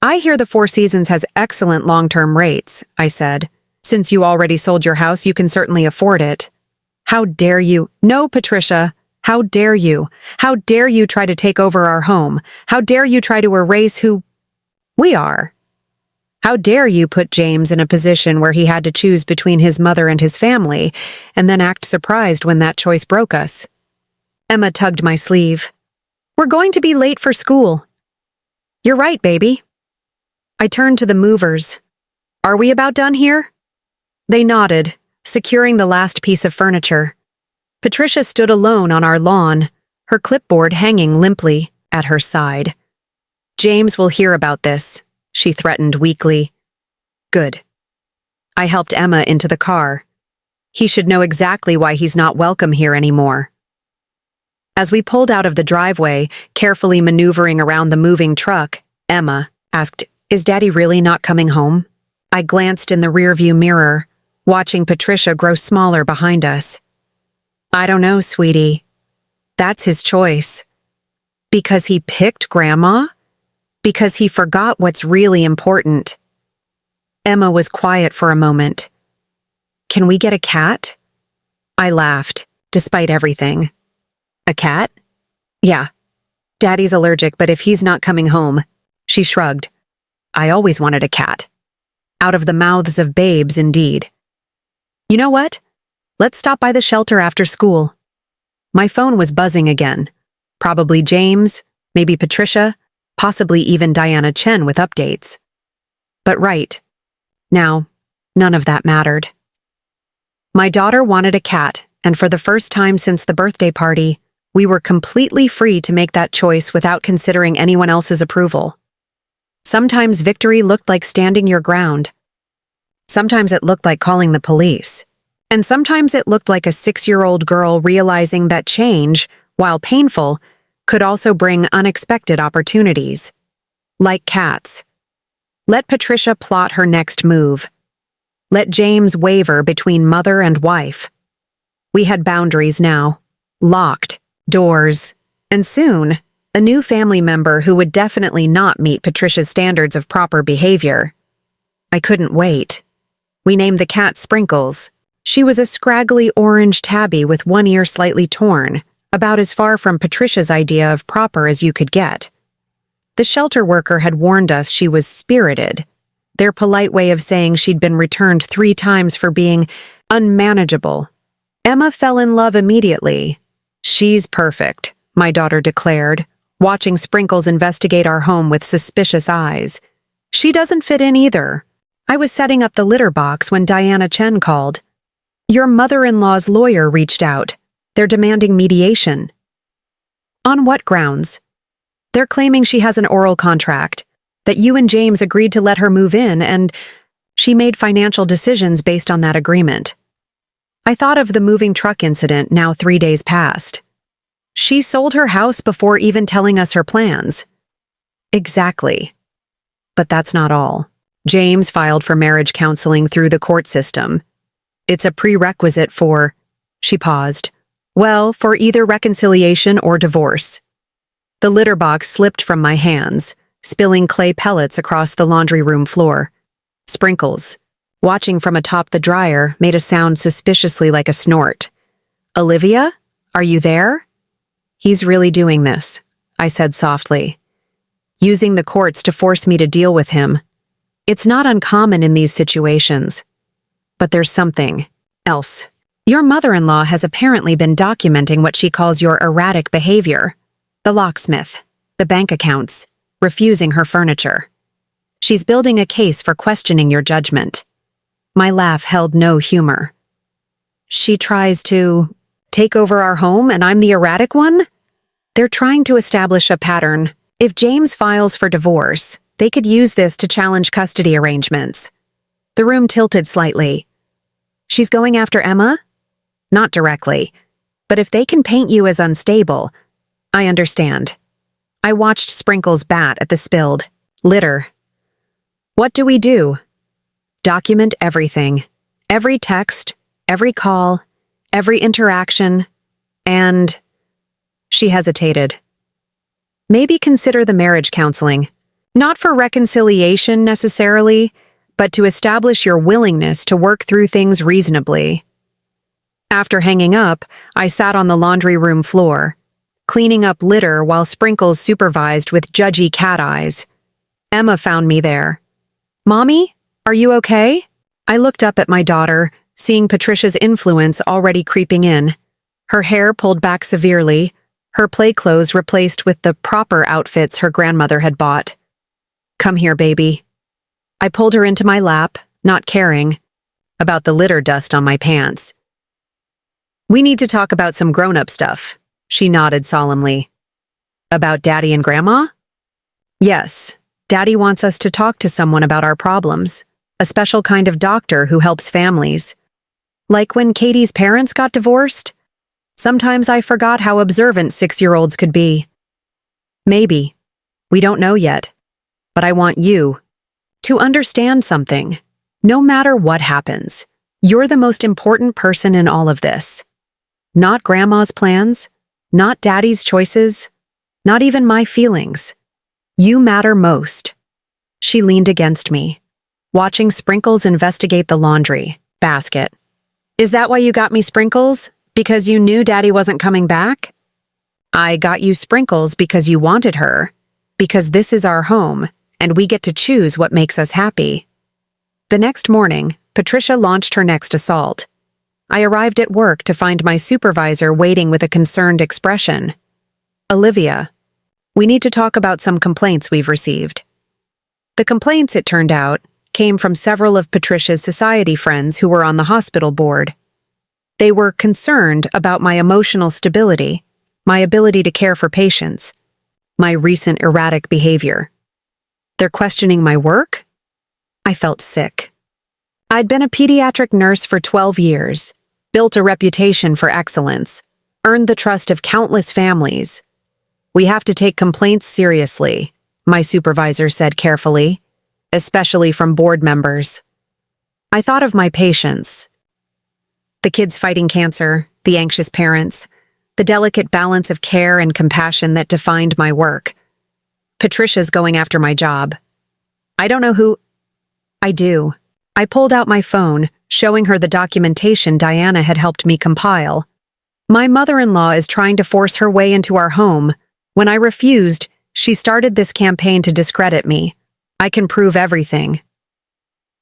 I hear the Four Seasons has excellent long-term rates, I said. Since you already sold your house, you can certainly afford it. How dare you? No, Patricia. How dare you? How dare you try to take over our home? How dare you try to erase who we are? How dare you put James in a position where he had to choose between his mother and his family, and then act surprised when that choice broke us? Emma tugged my sleeve. We're going to be late for school. You're right, baby. I turned to the movers. Are we about done here? They nodded, securing the last piece of furniture. Patricia stood alone on our lawn, her clipboard hanging limply at her side. James will hear about this, she threatened weakly. Good. I helped Emma into the car. He should know exactly why he's not welcome here anymore. As we pulled out of the driveway, carefully maneuvering around the moving truck, Emma asked, Is Daddy really not coming home? I glanced in the rearview mirror, watching Patricia grow smaller behind us. I don't know, sweetie. That's his choice. Because he picked Grandma? Because he forgot what's really important. Emma was quiet for a moment. Can we get a cat? I laughed, despite everything. A cat? Yeah. Daddy's allergic, but if he's not coming home, she shrugged. I always wanted a cat. Out of the mouths of babes, indeed. You know what? Let's stop by the shelter after school. My phone was buzzing again. Probably James, maybe Patricia, possibly even Diana Chen with updates. But right. Now, none of that mattered. My daughter wanted a cat, and for the first time since the birthday party, we were completely free to make that choice without considering anyone else's approval. Sometimes victory looked like standing your ground. Sometimes it looked like calling the police. And sometimes it looked like a 6-year-old girl realizing that change, while painful, could also bring unexpected opportunities. Like cats. Let Patricia plot her next move. Let James waver between mother and wife. We had boundaries now. Locked doors. And soon, a new family member who would definitely not meet Patricia's standards of proper behavior. I couldn't wait. We named the cat Sprinkles. She was a scraggly orange tabby with one ear slightly torn, about as far from Patricia's idea of proper as you could get. The shelter worker had warned us she was spirited, their polite way of saying she'd been returned 3 times for being unmanageable. Emma fell in love immediately. She's perfect, my daughter declared, watching Sprinkles investigate our home with suspicious eyes. She doesn't fit in either. I was setting up the litter box when Diana Chen called. Your mother-in-law's lawyer reached out. They're demanding mediation. On what grounds? They're claiming she has an oral contract, that you and James agreed to let her move in, and she made financial decisions based on that agreement. I thought of the moving truck incident now 3 days past. She sold her house before even telling us her plans. Exactly. But that's not all. James filed for marriage counseling through the court system. It's a prerequisite for, she paused, well, for either reconciliation or divorce. The litter box slipped from my hands, spilling clay pellets across the laundry room floor. Sprinkles, watching from atop the dryer, made a sound suspiciously like a snort. Olivia, are you there? He's really doing this, I said softly. Using the courts to force me to deal with him. It's not uncommon in these situations. But there's something else. Your mother-in-law has apparently been documenting what she calls your erratic behavior. The locksmith, the bank accounts, refusing her furniture. She's building a case for questioning your judgment. My laugh held no humor. She tries to take over our home and I'm the erratic one? They're trying to establish a pattern. If James files for divorce, they could use this to challenge custody arrangements. The room tilted slightly. She's going after Emma? Not directly. But if they can paint you as unstable, I understand. I watched Sprinkles bat at the spilled litter. What do we do? Document everything. Every text, every call, every interaction, and... She hesitated. Maybe consider the marriage counseling. Not for reconciliation necessarily, but to establish your willingness to work through things reasonably. After hanging up, I sat on the laundry room floor, cleaning up litter while Sprinkles supervised with judgy cat eyes. Emma found me there. "Mommy, are you okay?" I looked up at my daughter, seeing Patricia's influence already creeping in. Her hair pulled back severely, her play clothes replaced with the proper outfits her grandmother had bought. "Come here, baby." I pulled her into my lap, not caring about the litter dust on my pants. "We need to talk about some grown-up stuff," she nodded solemnly. "About Daddy and Grandma?" "Yes, Daddy wants us to talk to someone about our problems, a special kind of doctor who helps families. Like when Katie's parents got divorced? Sometimes I forgot how observant 6-year-olds could be. Maybe. We don't know yet. But I want you to understand something. No matter what happens, you're the most important person in all of this. Not Grandma's plans, not Daddy's choices, not even my feelings. You matter most." She leaned against me, watching Sprinkles investigate the laundry basket. "Is that why you got me Sprinkles? Because you knew Daddy wasn't coming back?" "I got you Sprinkles because you wanted her, because this is our home, and we get to choose what makes us happy." The next morning, Patricia launched her next assault. I arrived at work to find my supervisor waiting with a concerned expression. "Olivia, we need to talk about some complaints we've received." The complaints, it turned out, came from several of Patricia's society friends who were on the hospital board. They were concerned about my emotional stability, my ability to care for patients, my recent erratic behavior. They're questioning my work? I felt sick. I'd been a pediatric nurse for 12 years, built a reputation for excellence, earned the trust of countless families. "We have to take complaints seriously," my supervisor said carefully, especially from board members. I thought of my patients. The kids fighting cancer, the anxious parents, the delicate balance of care and compassion that defined my work. Patricia's going after my job. I don't know who... I do. I pulled out my phone, showing her the documentation Diana had helped me compile. My mother-in-law is trying to force her way into our home. When I refused, she started this campaign to discredit me. I can prove everything.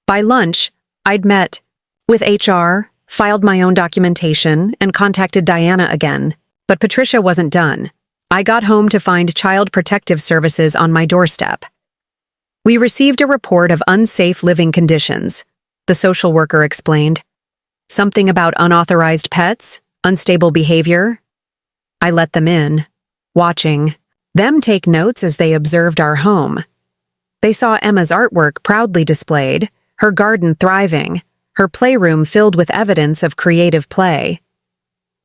By lunch, I'd met with HR, filed my own documentation, and contacted Diana again. But Patricia wasn't done. I got home to find Child Protective Services on my doorstep. "We received a report of unsafe living conditions," the social worker explained. "Something about unauthorized pets, unstable behavior." I let them in, watching them take notes as they observed our home. They saw Emma's artwork proudly displayed, her garden thriving, her playroom filled with evidence of creative play.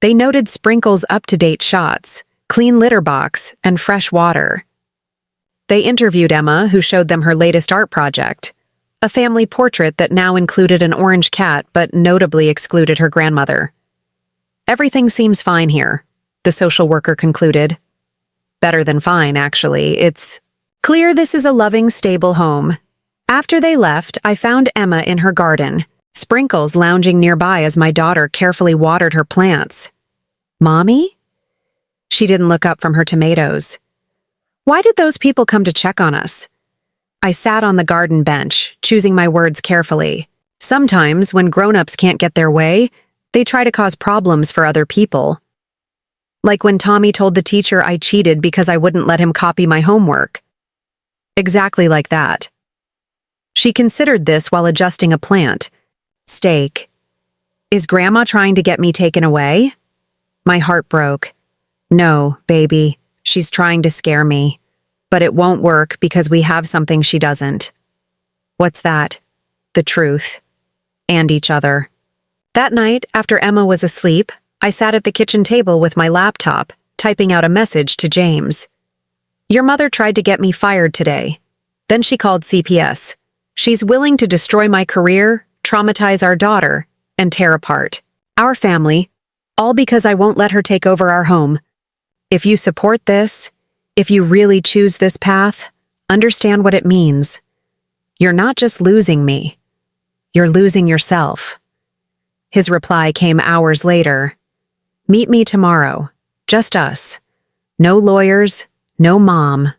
They noted Sprinkles' up-to-date shots, clean litter box, and fresh water. They interviewed Emma, who showed them her latest art project, a family portrait that now included an orange cat but notably excluded her grandmother. "Everything seems fine here," the social worker concluded. "Better than fine, actually. It's clear this is a loving, stable home." After they left, I found Emma in her garden, Sprinkles lounging nearby as my daughter carefully watered her plants. "Mommy?" She didn't look up from her tomatoes. "Why did those people come to check on us?" I sat on the garden bench, choosing my words carefully. Sometimes, when grown-ups can't get their way, they try to cause problems for other people. Like when Tommy told the teacher I cheated because I wouldn't let him copy my homework. Exactly like that. She considered this while adjusting a plant. "Steak. Is Grandma trying to get me taken away?" My heart broke. "No, baby. She's trying to scare me. But it won't work because we have something she doesn't." "What's that?" "The truth. And each other." That night, after Emma was asleep, I sat at the kitchen table with my laptop, typing out a message to James. "Your mother tried to get me fired today. Then she called CPS. She's willing to destroy my career, traumatize our daughter, and tear apart our family, all because I won't let her take over our home. If you support this, if you really choose this path, understand what it means. You're not just losing me. You're losing yourself." His reply came hours later. Meet me tomorrow. Just us. No lawyers, no mom.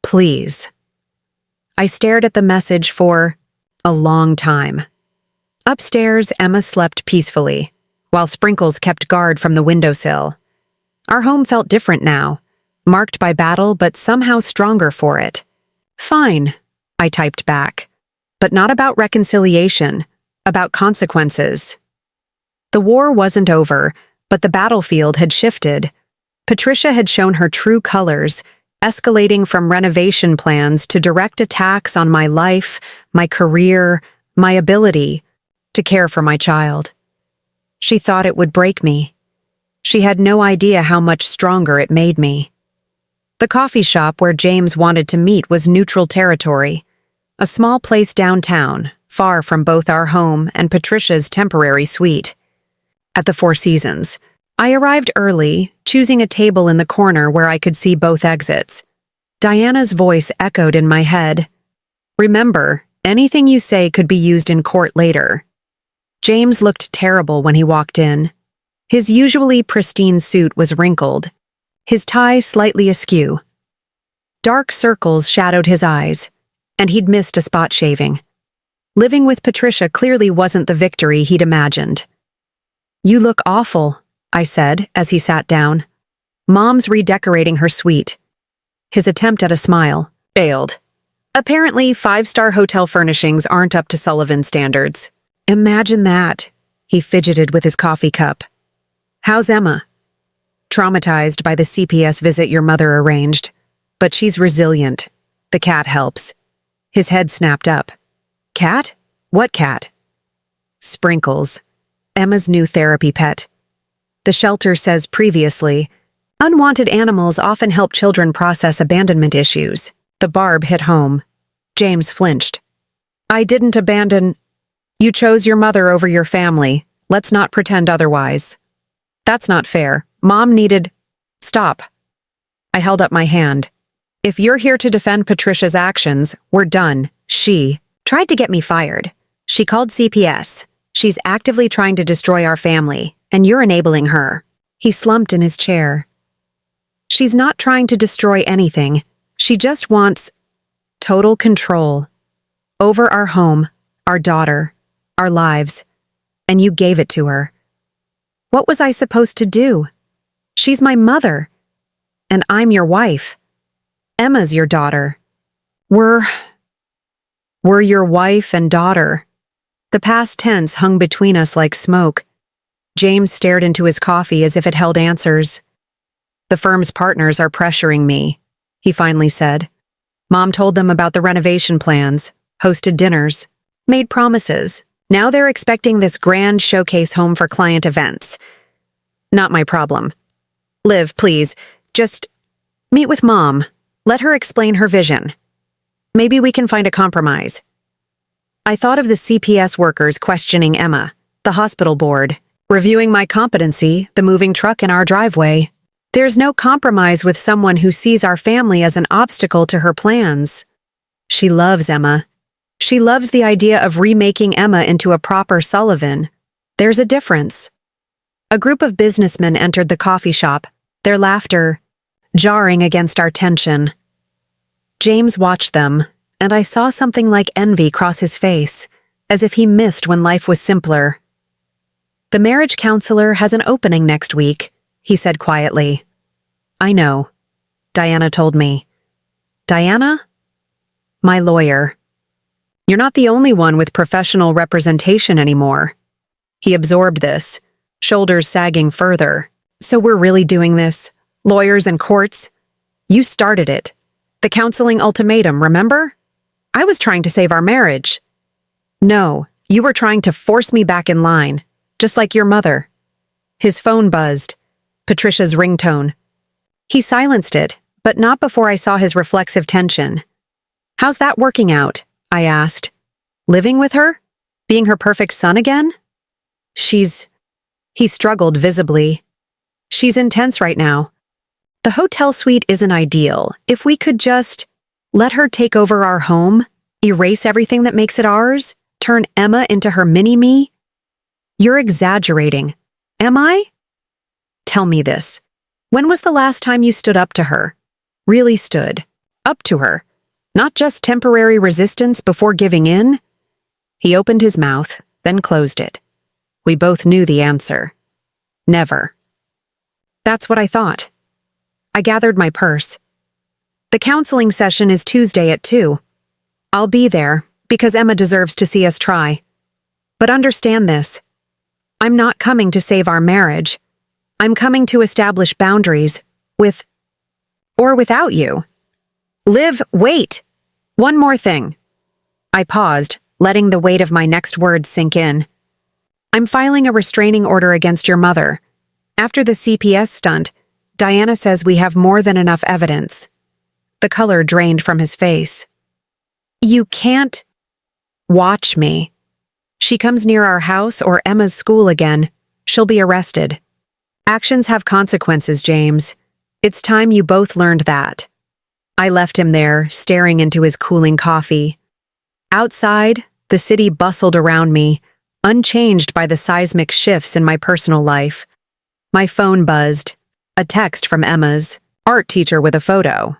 Please. I stared at the message for a long time. Upstairs, Emma slept peacefully, while Sprinkles kept guard from the windowsill. Our home felt different now, marked by battle but somehow stronger for it. Fine, I typed back. But not about reconciliation, about consequences. The war wasn't over, but the battlefield had shifted. Patricia had shown her true colors, escalating from renovation plans to direct attacks on my life, my career, my ability to care for my child. She thought it would break me. She had no idea how much stronger it made me. The coffee shop where James wanted to meet was neutral territory, a small place downtown, far from both our home and Patricia's temporary suite. At the Four Seasons, I arrived early, choosing a table in the corner where I could see both exits. Diana's voice echoed in my head. Remember, anything you say could be used in court later. James looked terrible when he walked in. His usually pristine suit was wrinkled, his tie slightly askew. Dark circles shadowed his eyes, and he'd missed a spot shaving. Living with Patricia clearly wasn't the victory he'd imagined. You look awful, I said as he sat down. Mom's redecorating her suite. His attempt at a smile failed. Apparently, 5-star hotel furnishings aren't up to Sullivan standards. Imagine that. He fidgeted with his coffee cup. How's Emma? Traumatized by the CPS visit your mother arranged. But she's resilient. The cat helps. His head snapped up. Cat? What cat? Sprinkles. Emma's new therapy pet. The shelter says previously, unwanted animals often help children process abandonment issues. The barb hit home. James flinched. I didn't abandon. You chose your mother over your family. Let's not pretend otherwise. That's not fair. Mom needed. Stop. I held up my hand. If you're here to defend Patricia's actions, we're done. She tried to get me fired. She called CPS. She's actively trying to destroy our family, and you're enabling her. He slumped in his chair. She's not trying to destroy anything. She just wants total control over our home, our daughter, our lives, and you gave it to her. What was I supposed to do? She's my mother, and I'm your wife. Emma's your daughter. We're your wife and daughter. The past tense hung between us like smoke. James stared into his coffee as if it held answers. The firm's partners are pressuring me, he finally said. Mom told them about the renovation plans, hosted dinners, made promises. Now they're expecting this grand showcase home for client events. Not my problem. Liv, please, just meet with Mom. Let her explain her vision. Maybe we can find a compromise. I thought of the CPS workers questioning Emma, the hospital board, reviewing my competency, the moving truck in our driveway. There's no compromise with someone who sees our family as an obstacle to her plans. She loves Emma. She loves the idea of remaking Emma into a proper Sullivan. There's a difference. A group of businessmen entered the coffee shop, their laughter jarring against our tension. James watched them, and I saw something like envy cross his face, as if he missed when life was simpler. The marriage counselor has an opening next week, he said quietly. I know, Diana told me. Diana? My lawyer. You're not the only one with professional representation anymore. He absorbed this, shoulders sagging further. So we're really doing this? Lawyers and courts? You started it. The counseling ultimatum, remember? I was trying to save our marriage. No, you were trying to force me back in line, just like your mother. His phone buzzed. Patricia's ringtone. He silenced it, but not before I saw his reflexive tension. How's that working out? I asked. Living with her? Being her perfect son again? He struggled visibly. She's intense right now. The hotel suite isn't ideal. If we could just let her take over our home, erase everything that makes it ours, turn Emma into her mini-me. You're exaggerating. Am I? Tell me this. When was the last time you stood up to her? Really stood. Up to her. Not just temporary resistance before giving in? He opened his mouth, then closed it. We both knew the answer. Never. That's what I thought. I gathered my purse. The counseling session is Tuesday at 2. I'll be there, because Emma deserves to see us try. But understand this. I'm not coming to save our marriage. I'm coming to establish boundaries, with or without you. Liv, wait! One more thing. I paused, letting the weight of my next words sink in. I'm filing a restraining order against your mother. After the CPS stunt, Diana says we have more than enough evidence. The color drained from his face. You can't watch me. She comes near our house or Emma's school again, she'll be arrested. Actions have consequences, James. It's time you both learned that. I left him there, staring into his cooling coffee. Outside, the city bustled around me, unchanged by the seismic shifts in my personal life. My phone buzzed. A text from Emma's art teacher with a photo.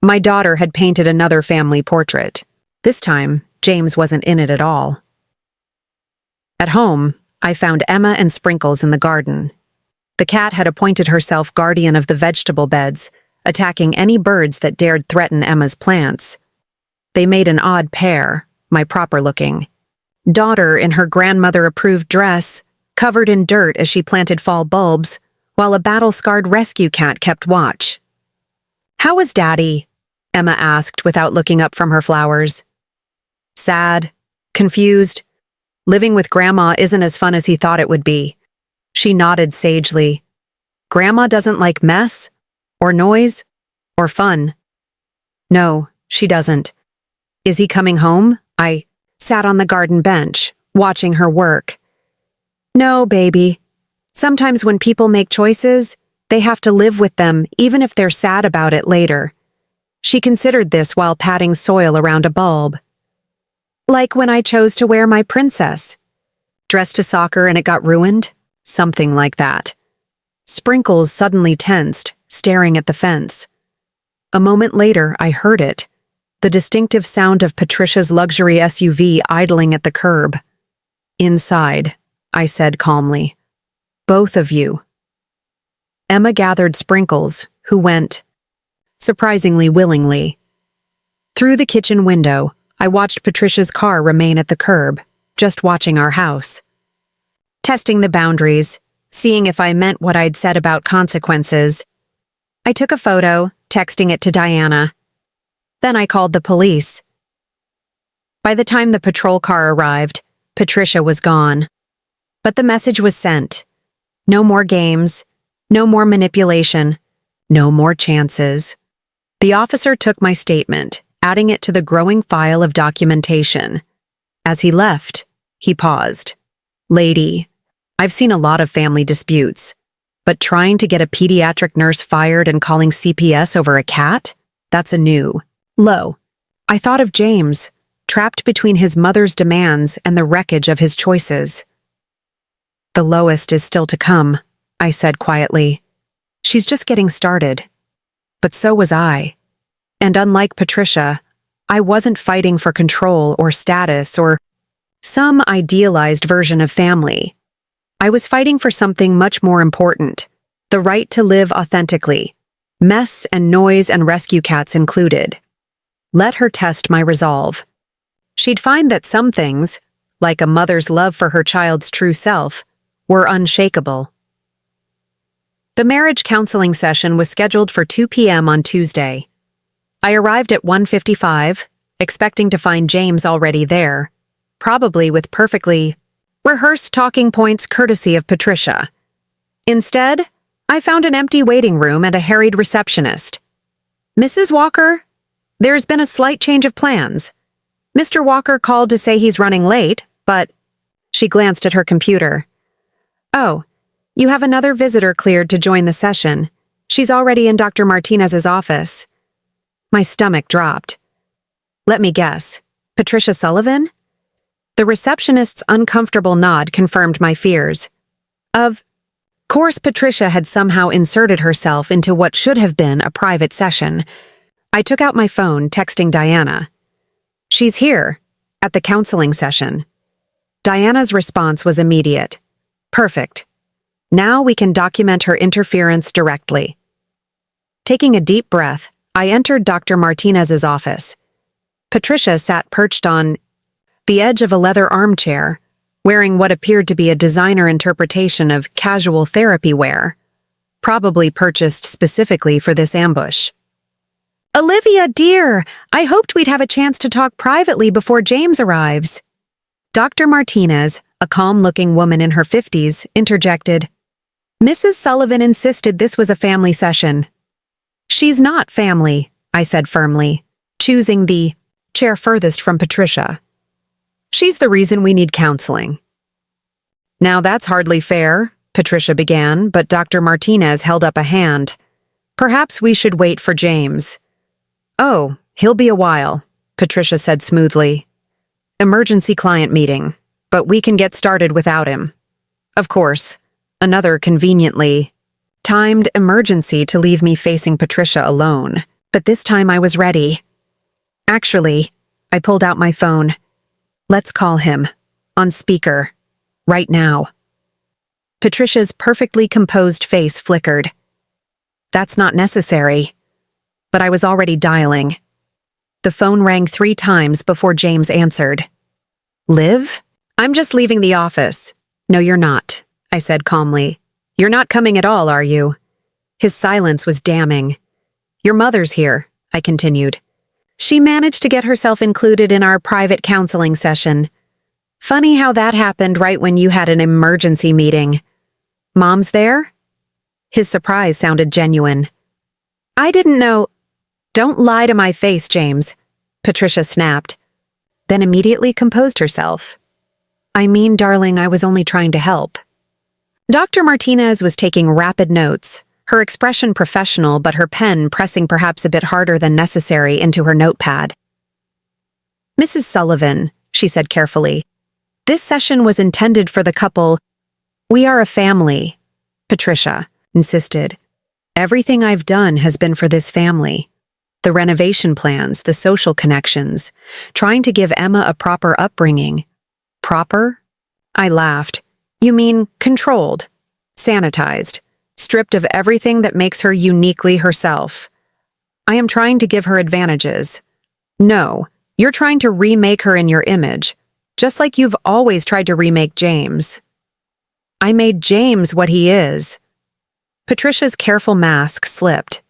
My daughter had painted another family portrait. This time, James wasn't in it at all. At home, I found Emma and Sprinkles in the garden. The cat had appointed herself guardian of the vegetable beds, attacking any birds that dared threaten Emma's plants. They made an odd pair, my proper-looking. Daughter in her grandmother-approved dress, covered in dirt as she planted fall bulbs, while a battle-scarred rescue cat kept watch. How was Daddy? Emma asked without looking up from her flowers. Sad, confused. Living with Grandma isn't as fun as he thought it would be. She nodded sagely. Grandma doesn't like mess, or noise, or fun. No, she doesn't. Is he coming home? I sat on the garden bench, watching her work. No, baby. Sometimes when people make choices, they have to live with them even if they're sad about it later. She considered this while patting soil around a bulb. Like when I chose to wear my princess. Dressed to soccer and it got ruined? Something like that. Sprinkles suddenly tensed, staring at the fence. A moment later, I heard it. The distinctive sound of Patricia's luxury SUV idling at the curb. Inside, I said calmly. Both of you. Emma gathered Sprinkles, who went, surprisingly willingly. Through the kitchen window, I watched Patricia's car remain at the curb, just watching our house. Testing the boundaries, seeing if I meant what I'd said about consequences. I took a photo, texting it to Diana. Then I called the police. By the time the patrol car arrived, Patricia was gone. But the message was sent. No more games, no more manipulation, no more chances. The officer took my statement, adding it to the growing file of documentation. As he left, he paused. Lady, I've seen a lot of family disputes, but trying to get a pediatric nurse fired and calling CPS over a cat? That's a new low. I thought of James, trapped between his mother's demands and the wreckage of his choices. The lowest is still to come, I said quietly. She's just getting started. But so was I. And unlike Patricia, I wasn't fighting for control or status or some idealized version of family. I was fighting for something much more important, the right to live authentically, mess and noise and rescue cats included. Let her test my resolve. She'd find that some things, like a mother's love for her child's true self, were unshakable. The marriage counseling session was scheduled for 2 p.m. on Tuesday. I arrived at 1:55, expecting to find James already there, probably with perfectly rehearsed talking points courtesy of Patricia. Instead, I found an empty waiting room and a harried receptionist. Mrs. Walker, there's been a slight change of plans. Mr. Walker called to say he's running late, but she glanced at her computer. Oh, you have another visitor cleared to join the session. She's already in Dr. Martinez's office. My stomach dropped. Let me guess. Patricia Sullivan? The receptionist's uncomfortable nod confirmed my fears. Of course, Patricia had somehow inserted herself into what should have been a private session. I took out my phone, texting Diana. "She's here, at the counseling session." Diana's response was immediate. "Perfect. Now we can document her interference directly." Taking a deep breath, I entered Dr. Martinez's office. Patricia sat perched on the edge of a leather armchair, wearing what appeared to be a designer interpretation of casual therapy wear, probably purchased specifically for this ambush. "Olivia, dear, I hoped we'd have a chance to talk privately before James arrives." Dr. Martinez, a calm-looking woman in her 50s, interjected. "Mrs. Sullivan insisted this was a family session." "She's not family," I said firmly, choosing the chair furthest from Patricia. "She's the reason we need counseling." "Now that's hardly fair," Patricia began, but Dr. Martinez held up a hand. "Perhaps we should wait for James." "Oh, he'll be a while," Patricia said smoothly. "Emergency client meeting, but we can get started without him." Of course, another conveniently timed emergency to leave me facing Patricia alone, but this time I was ready. "Actually," I pulled out my phone. "Let's call him. On speaker. Right now." Patricia's perfectly composed face flickered. "That's not necessary." But I was already dialing. The phone rang 3 times before James answered. "Liv? I'm just leaving the office." "No, you're not," I said calmly. "You're not coming at all, are you?" His silence was damning. "Your mother's here," I continued. "She managed to get herself included in our private counseling session. Funny how that happened right when you had an emergency meeting." "Mom's there?" His surprise sounded genuine. "I didn't know—" "Don't lie to my face, James," Patricia snapped, then immediately composed herself. "I mean, darling, I was only trying to help." Dr. Martinez was taking rapid notes, her expression professional but her pen pressing perhaps a bit harder than necessary into her notepad. "Mrs. Sullivan," she said carefully, "this session was intended for the couple—" "We are a family," Patricia insisted. "Everything I've done has been for this family. The renovation plans, the social connections, trying to give Emma a proper upbringing." "Proper?" I laughed. "You mean controlled, sanitized, stripped of everything that makes her uniquely herself. I am trying to give her advantages. No, you're trying to remake her in your image, just like you've always tried to remake James." "I made James what he is." Patricia's careful mask slipped.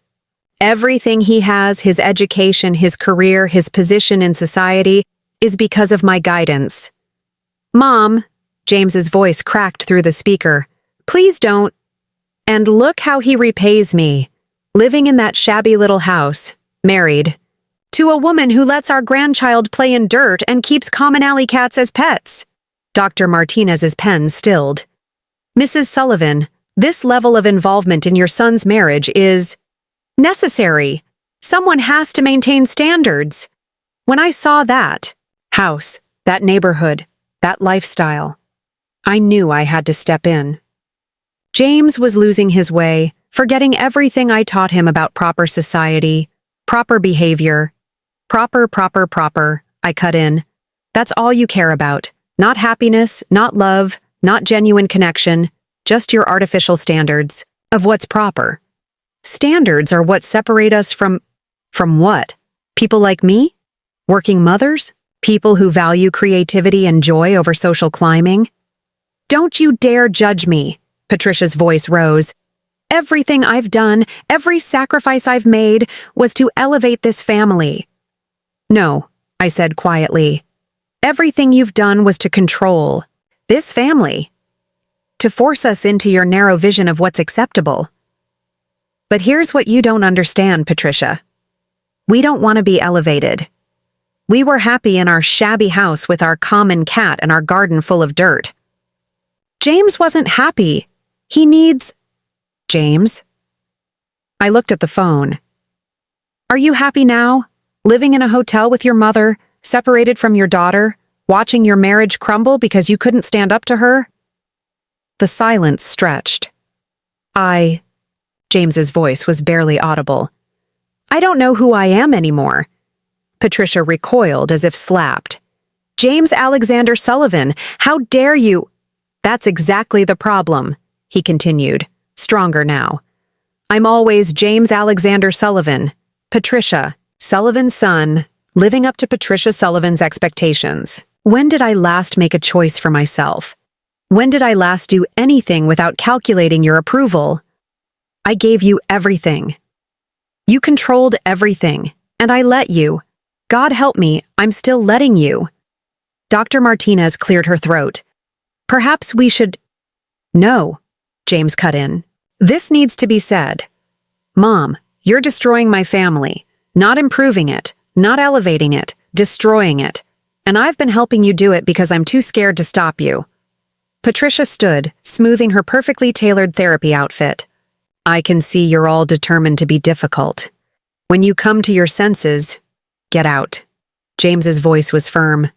"Everything he has, his education, his career, his position in society, is because of my guidance." "Mom," James's voice cracked through the speaker, "please don't." "And look how he repays me, living in that shabby little house, married, to a woman who lets our grandchild play in dirt and keeps common alley cats as pets." Dr. Martinez's pen stilled. "Mrs. Sullivan, this level of involvement in your son's marriage is necessary. Someone has to maintain standards." When I saw that house, that neighborhood, that lifestyle, I knew I had to step in. James was losing his way, forgetting everything I taught him about proper society, proper behavior. Proper, I cut in. "That's all you care about. Not happiness, not love, not genuine connection, just your artificial standards of what's proper." Standards are what separate us from what? People like me? Working mothers? People who value creativity and joy over social climbing? "Don't you dare judge me," Patricia's voice rose. "Everything I've done, every sacrifice I've made, was to elevate this family." "No," I said quietly. "Everything you've done was to control this family, to force us into your narrow vision of what's acceptable. But here's what you don't understand, Patricia. We don't want to be elevated. We were happy in our shabby house with our common cat and our garden full of dirt. James wasn't happy. He needs—" "James?" I looked at the phone. "Are you happy now? Living in a hotel with your mother, separated from your daughter, Watching your marriage crumble because you couldn't stand up to her? The silence stretched. James's voice was barely audible. I don't know who I am anymore. Patricia recoiled as if slapped. James Alexander Sullivan, how dare you? That's exactly the problem, he continued, stronger now. I'm always James Alexander Sullivan, Patricia, Sullivan's son, living up to Patricia Sullivan's expectations. When did I last make a choice for myself? When did I last do anything without calculating your approval? I gave you everything. You controlled everything, and I let you. God help me, I'm still letting you. Dr. Martinez cleared her throat. Perhaps we should— No, James cut in. This needs to be said. Mom, you're destroying my family, not improving it, not elevating it, destroying it. And I've been helping you do it because I'm too scared to stop you. Patricia stood, smoothing her perfectly tailored therapy outfit. I can see you're all determined to be difficult. When you come to your senses, get out. James's voice was firm.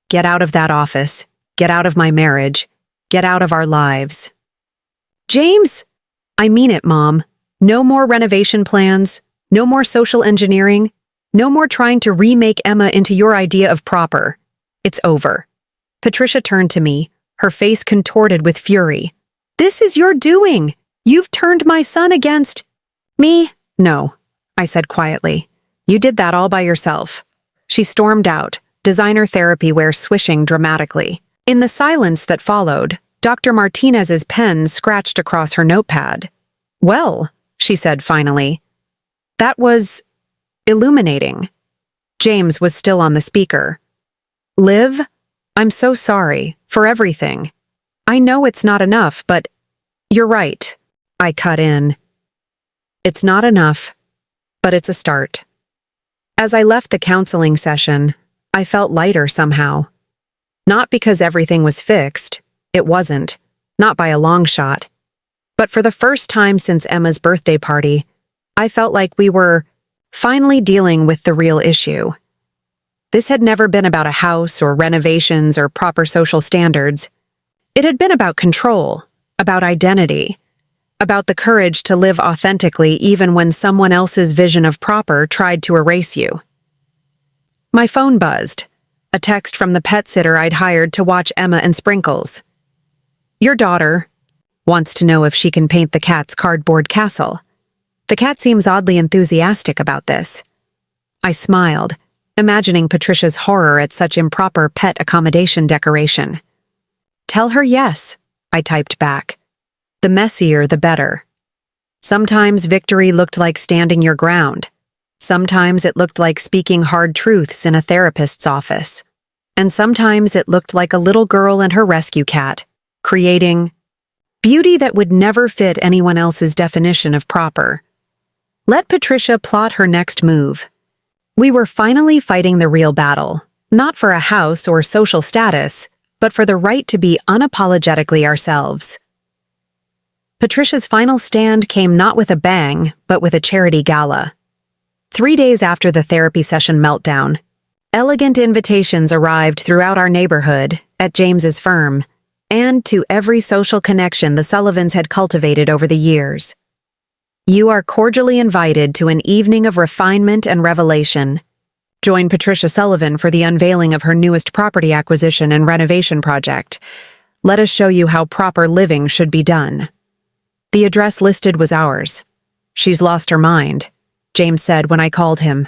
Get out of that office. Get out of my marriage. Get out of our lives. James! I mean it, Mom. No more renovation plans. No more social engineering. No more trying to remake Emma into your idea of proper. It's over. Patricia turned to me, her face contorted with fury. This is your doing. You've turned my son against— Me? No, I said quietly. You did that all by yourself. She stormed out, designer therapy wear swishing dramatically. In the silence that followed, Dr. Martinez's pen scratched across her notepad. Well, she said finally, that was illuminating. James was still on the speaker. Liv, I'm so sorry for everything. I know it's not enough, but you're right. I cut in. It's not enough, but it's a start. As I left the counseling session, I felt lighter somehow. Not because everything was fixed, it wasn't, not by a long shot. But for the first time since Emma's birthday party, I felt like we were finally dealing with the real issue. This had never been about a house or renovations or proper social standards. It had been about control, about identity, about the courage to live authentically even when someone else's vision of proper tried to erase you. My phone buzzed, a text from the pet sitter I'd hired to watch Emma and Sprinkles. Your daughter wants to know if she can paint the cat's cardboard castle. The cat seems oddly enthusiastic about this. I smiled, imagining Patricia's horror at such improper pet accommodation decoration. Tell her yes, I typed back. The messier, the better. Sometimes victory looked like standing your ground. Sometimes it looked like speaking hard truths in a therapist's office. And sometimes it looked like a little girl and her rescue cat, creating beauty that would never fit anyone else's definition of proper. Let Patricia plot her next move. We were finally fighting the real battle, not for a house or social status, but for the right to be unapologetically ourselves. Patricia's final stand came not with a bang, but with a charity gala. 3 days after the therapy session meltdown, elegant invitations arrived throughout our neighborhood, at James's firm, and to every social connection the Sullivans had cultivated over the years. You are cordially invited to an evening of refinement and revelation. Join Patricia Sullivan for the unveiling of her newest property acquisition and renovation project. Let us show you how proper living should be done. The address listed was ours. She's lost her mind, James said when I called him.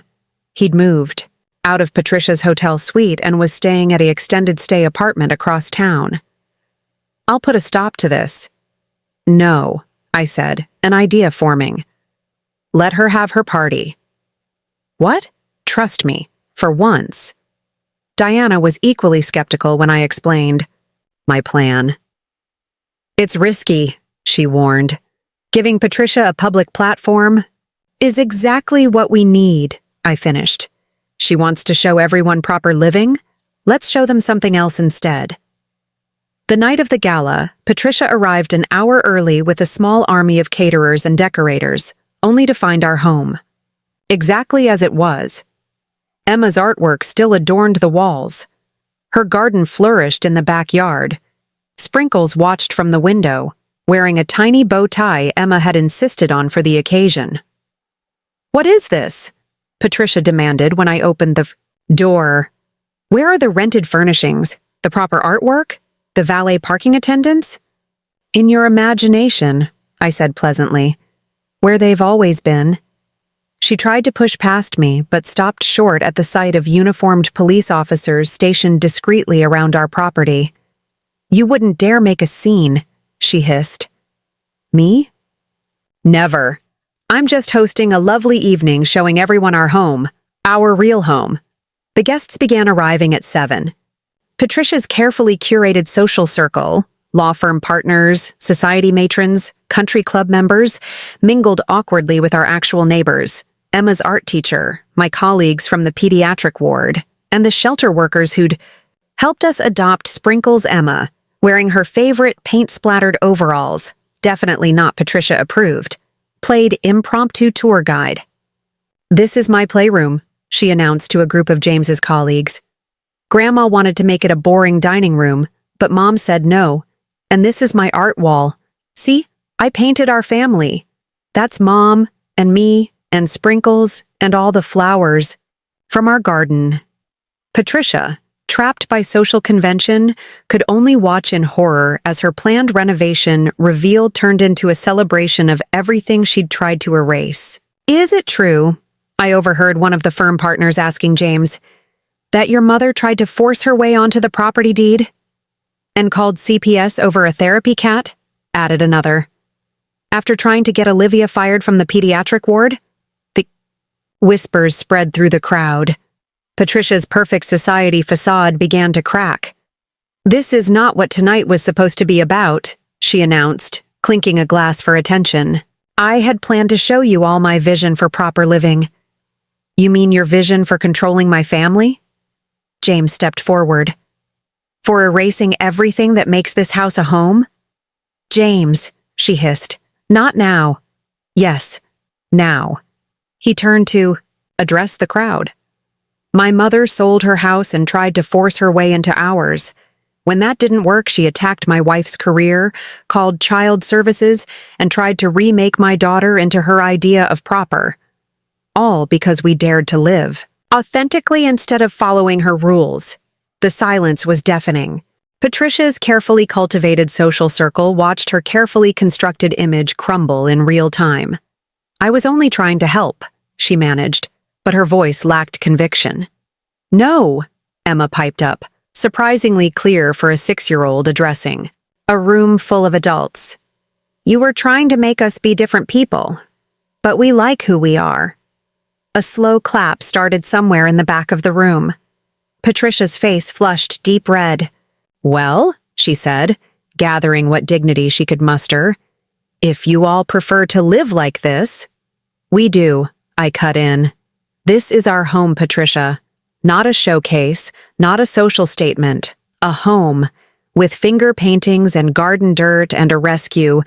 He'd moved out of Patricia's hotel suite and was staying at an extended stay apartment across town. I'll put a stop to this. No, I said, an idea forming. Let her have her party. What? Trust me, for once. Diana was equally skeptical when I explained my plan. It's risky, she warned. Giving Patricia a public platform is exactly what we need, I finished. She wants to show everyone proper living? Let's show them something else instead. The night of the gala, Patricia arrived an hour early with a small army of caterers and decorators, only to find our home exactly as it was. Emma's artwork still adorned the walls. Her garden flourished in the backyard. Sprinkles watched from the window, wearing a tiny bow tie Emma had insisted on for the occasion. "What is this?" Patricia demanded when I opened the door. "Where are the rented furnishings, the proper artwork, the valet parking attendants?" "In your imagination," I said pleasantly. "Where they've always been." She tried to push past me, but stopped short at the sight of uniformed police officers stationed discreetly around our property. "You wouldn't dare make a scene," she hissed. "Me? Never. I'm just hosting a lovely evening showing everyone our home, our real home." The guests began arriving at 7. Patricia's carefully curated social circle, law firm partners, society matrons, country club members, mingled awkwardly with our actual neighbors, Emma's art teacher, my colleagues from the pediatric ward, and the shelter workers who'd helped us adopt Sprinkles Emma, wearing her favorite paint-splattered overalls, definitely not Patricia approved, played impromptu tour guide. "This is my playroom," she announced to a group of James's colleagues. "Grandma wanted to make it a boring dining room, but Mom said no. And this is my art wall. See, I painted our family. That's Mom, and me, and Sprinkles, and all the flowers from our garden." Patricia, trapped by social convention, could only watch in horror as her planned renovation revealed turned into a celebration of everything she'd tried to erase. "Is it true," I overheard one of the firm partners asking James, "that your mother tried to force her way onto the property deed?" "And called CPS over a therapy cat?" added another. "After trying to get Olivia fired from the pediatric ward?" The whispers spread through the crowd. Patricia's perfect society facade began to crack. "This is not what tonight was supposed to be about," she announced, clinking a glass for attention. "I had planned to show you all my vision for proper living." "You mean your vision for controlling my family?" James stepped forward. "For erasing everything that makes this house a home?" "James," she hissed, "not now." "Yes, now." He turned to address the crowd. "My mother sold her house and tried to force her way into ours. When that didn't work, she attacked my wife's career, called child services, and tried to remake my daughter into her idea of proper. All because we dared to live authentically instead of following her rules." The silence was deafening. Patricia's carefully cultivated social circle watched her carefully constructed image crumble in real time. "I was only trying to help," she managed, but her voice lacked conviction. "No," Emma piped up, surprisingly clear for a 6-year-old addressing a room full of adults. "You were trying to make us be different people, but we like who we are." A slow clap started somewhere in the back of the room. Patricia's face flushed deep red. "Well," she said, gathering what dignity she could muster, "if you all prefer to live like this—" "We do," I cut in. "This is our home, Patricia. Not a showcase, not a social statement. A home, with finger paintings and garden dirt and a rescue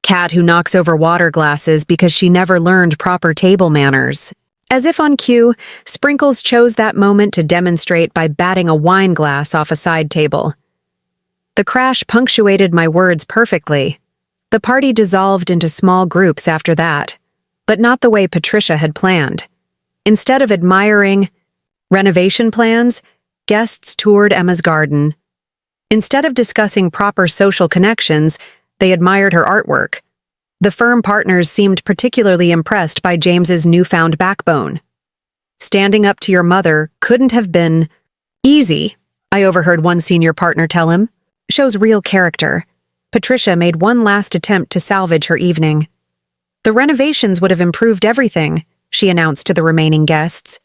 cat who knocks over water glasses because she never learned proper table manners." As if on cue, Sprinkles chose that moment to demonstrate by batting a wine glass off a side table. The crash punctuated my words perfectly. The party dissolved into small groups after that, but not the way Patricia had planned. Instead of admiring renovation plans, guests toured Emma's garden. Instead of discussing proper social connections, they admired her artwork. The firm partners seemed particularly impressed by James's newfound backbone. "Standing up to your mother couldn't have been easy," I overheard one senior partner tell him. "Shows real character." Patricia made one last attempt to salvage her evening. "The renovations would have improved everything," she announced to the remaining guests.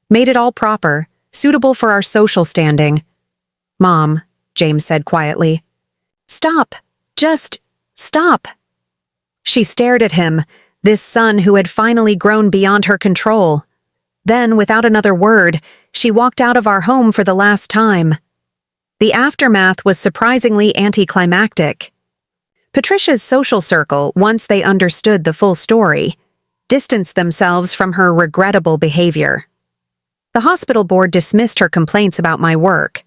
"Made it all proper, suitable for our social standing." "Mom," James said quietly. "Stop. Just stop." She stared at him, this son who had finally grown beyond her control. Then, without another word, she walked out of our home for the last time. The aftermath was surprisingly anticlimactic. Patricia's social circle, once they understood the full story, distanced themselves from her regrettable behavior. The hospital board dismissed her complaints about my work.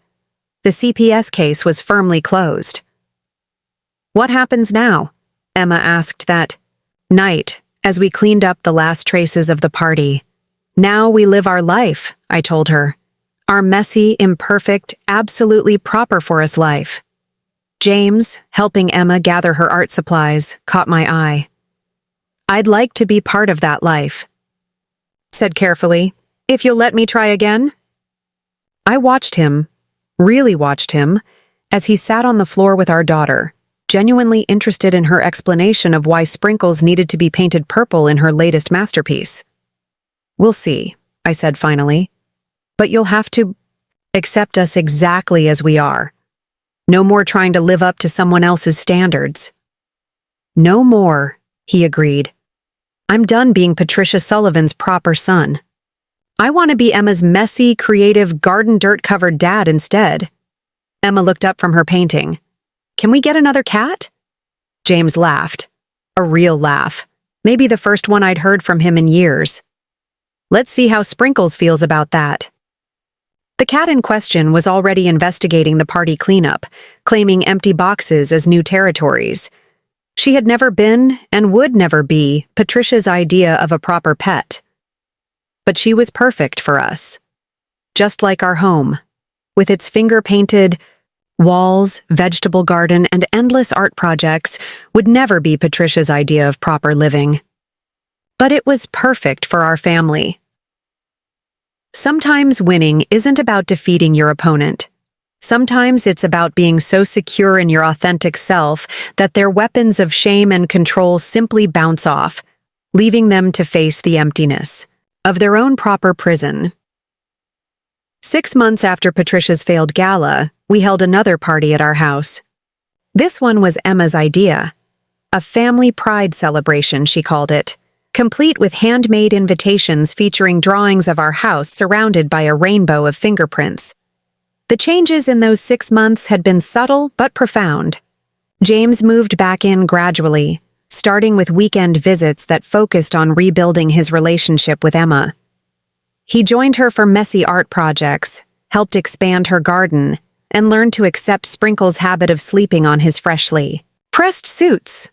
The CPS case was firmly closed. "What happens now?" Emma asked that night as we cleaned up the last traces of the party. "Now we live our life," I told her. "Our messy, imperfect, absolutely proper for us life." James, helping Emma gather her art supplies, caught my eye. "I'd like to be part of that life," said carefully. "If you'll let me try again?" I watched him, really watched him, as he sat on the floor with our daughter, genuinely interested in her explanation of why sprinkles needed to be painted purple in her latest masterpiece. "We'll see," I said finally. "But you'll have to accept us exactly as we are. No more trying to live up to someone else's standards." "No more," he agreed. "I'm done being Patricia Sullivan's proper son. I want to be Emma's messy, creative, garden dirt-covered dad instead." Emma looked up from her painting. "Can we get another cat?" James laughed. A real laugh. Maybe the first one I'd heard from him in years. "Let's see how Sprinkles feels about that." The cat in question was already investigating the party cleanup, claiming empty boxes as new territories. She had never been, and would never be, Patricia's idea of a proper pet. But she was perfect for us. Just like our home, with its finger-painted walls, vegetable garden, and endless art projects, would never be Patricia's idea of proper living. But it was perfect for our family. Sometimes winning isn't about defeating your opponent. Sometimes it's about being so secure in your authentic self that their weapons of shame and control simply bounce off, leaving them to face the emptiness of their own proper prison. 6 months after Patricia's failed gala, we held another party at our house. This one was Emma's idea. A family pride celebration, she called it, complete with handmade invitations featuring drawings of our house surrounded by a rainbow of fingerprints. The changes in those 6 months had been subtle but profound. James moved back in gradually, starting with weekend visits that focused on rebuilding his relationship with Emma. He joined her for messy art projects, helped expand her garden, and learned to accept Sprinkle's habit of sleeping on his freshly pressed suits.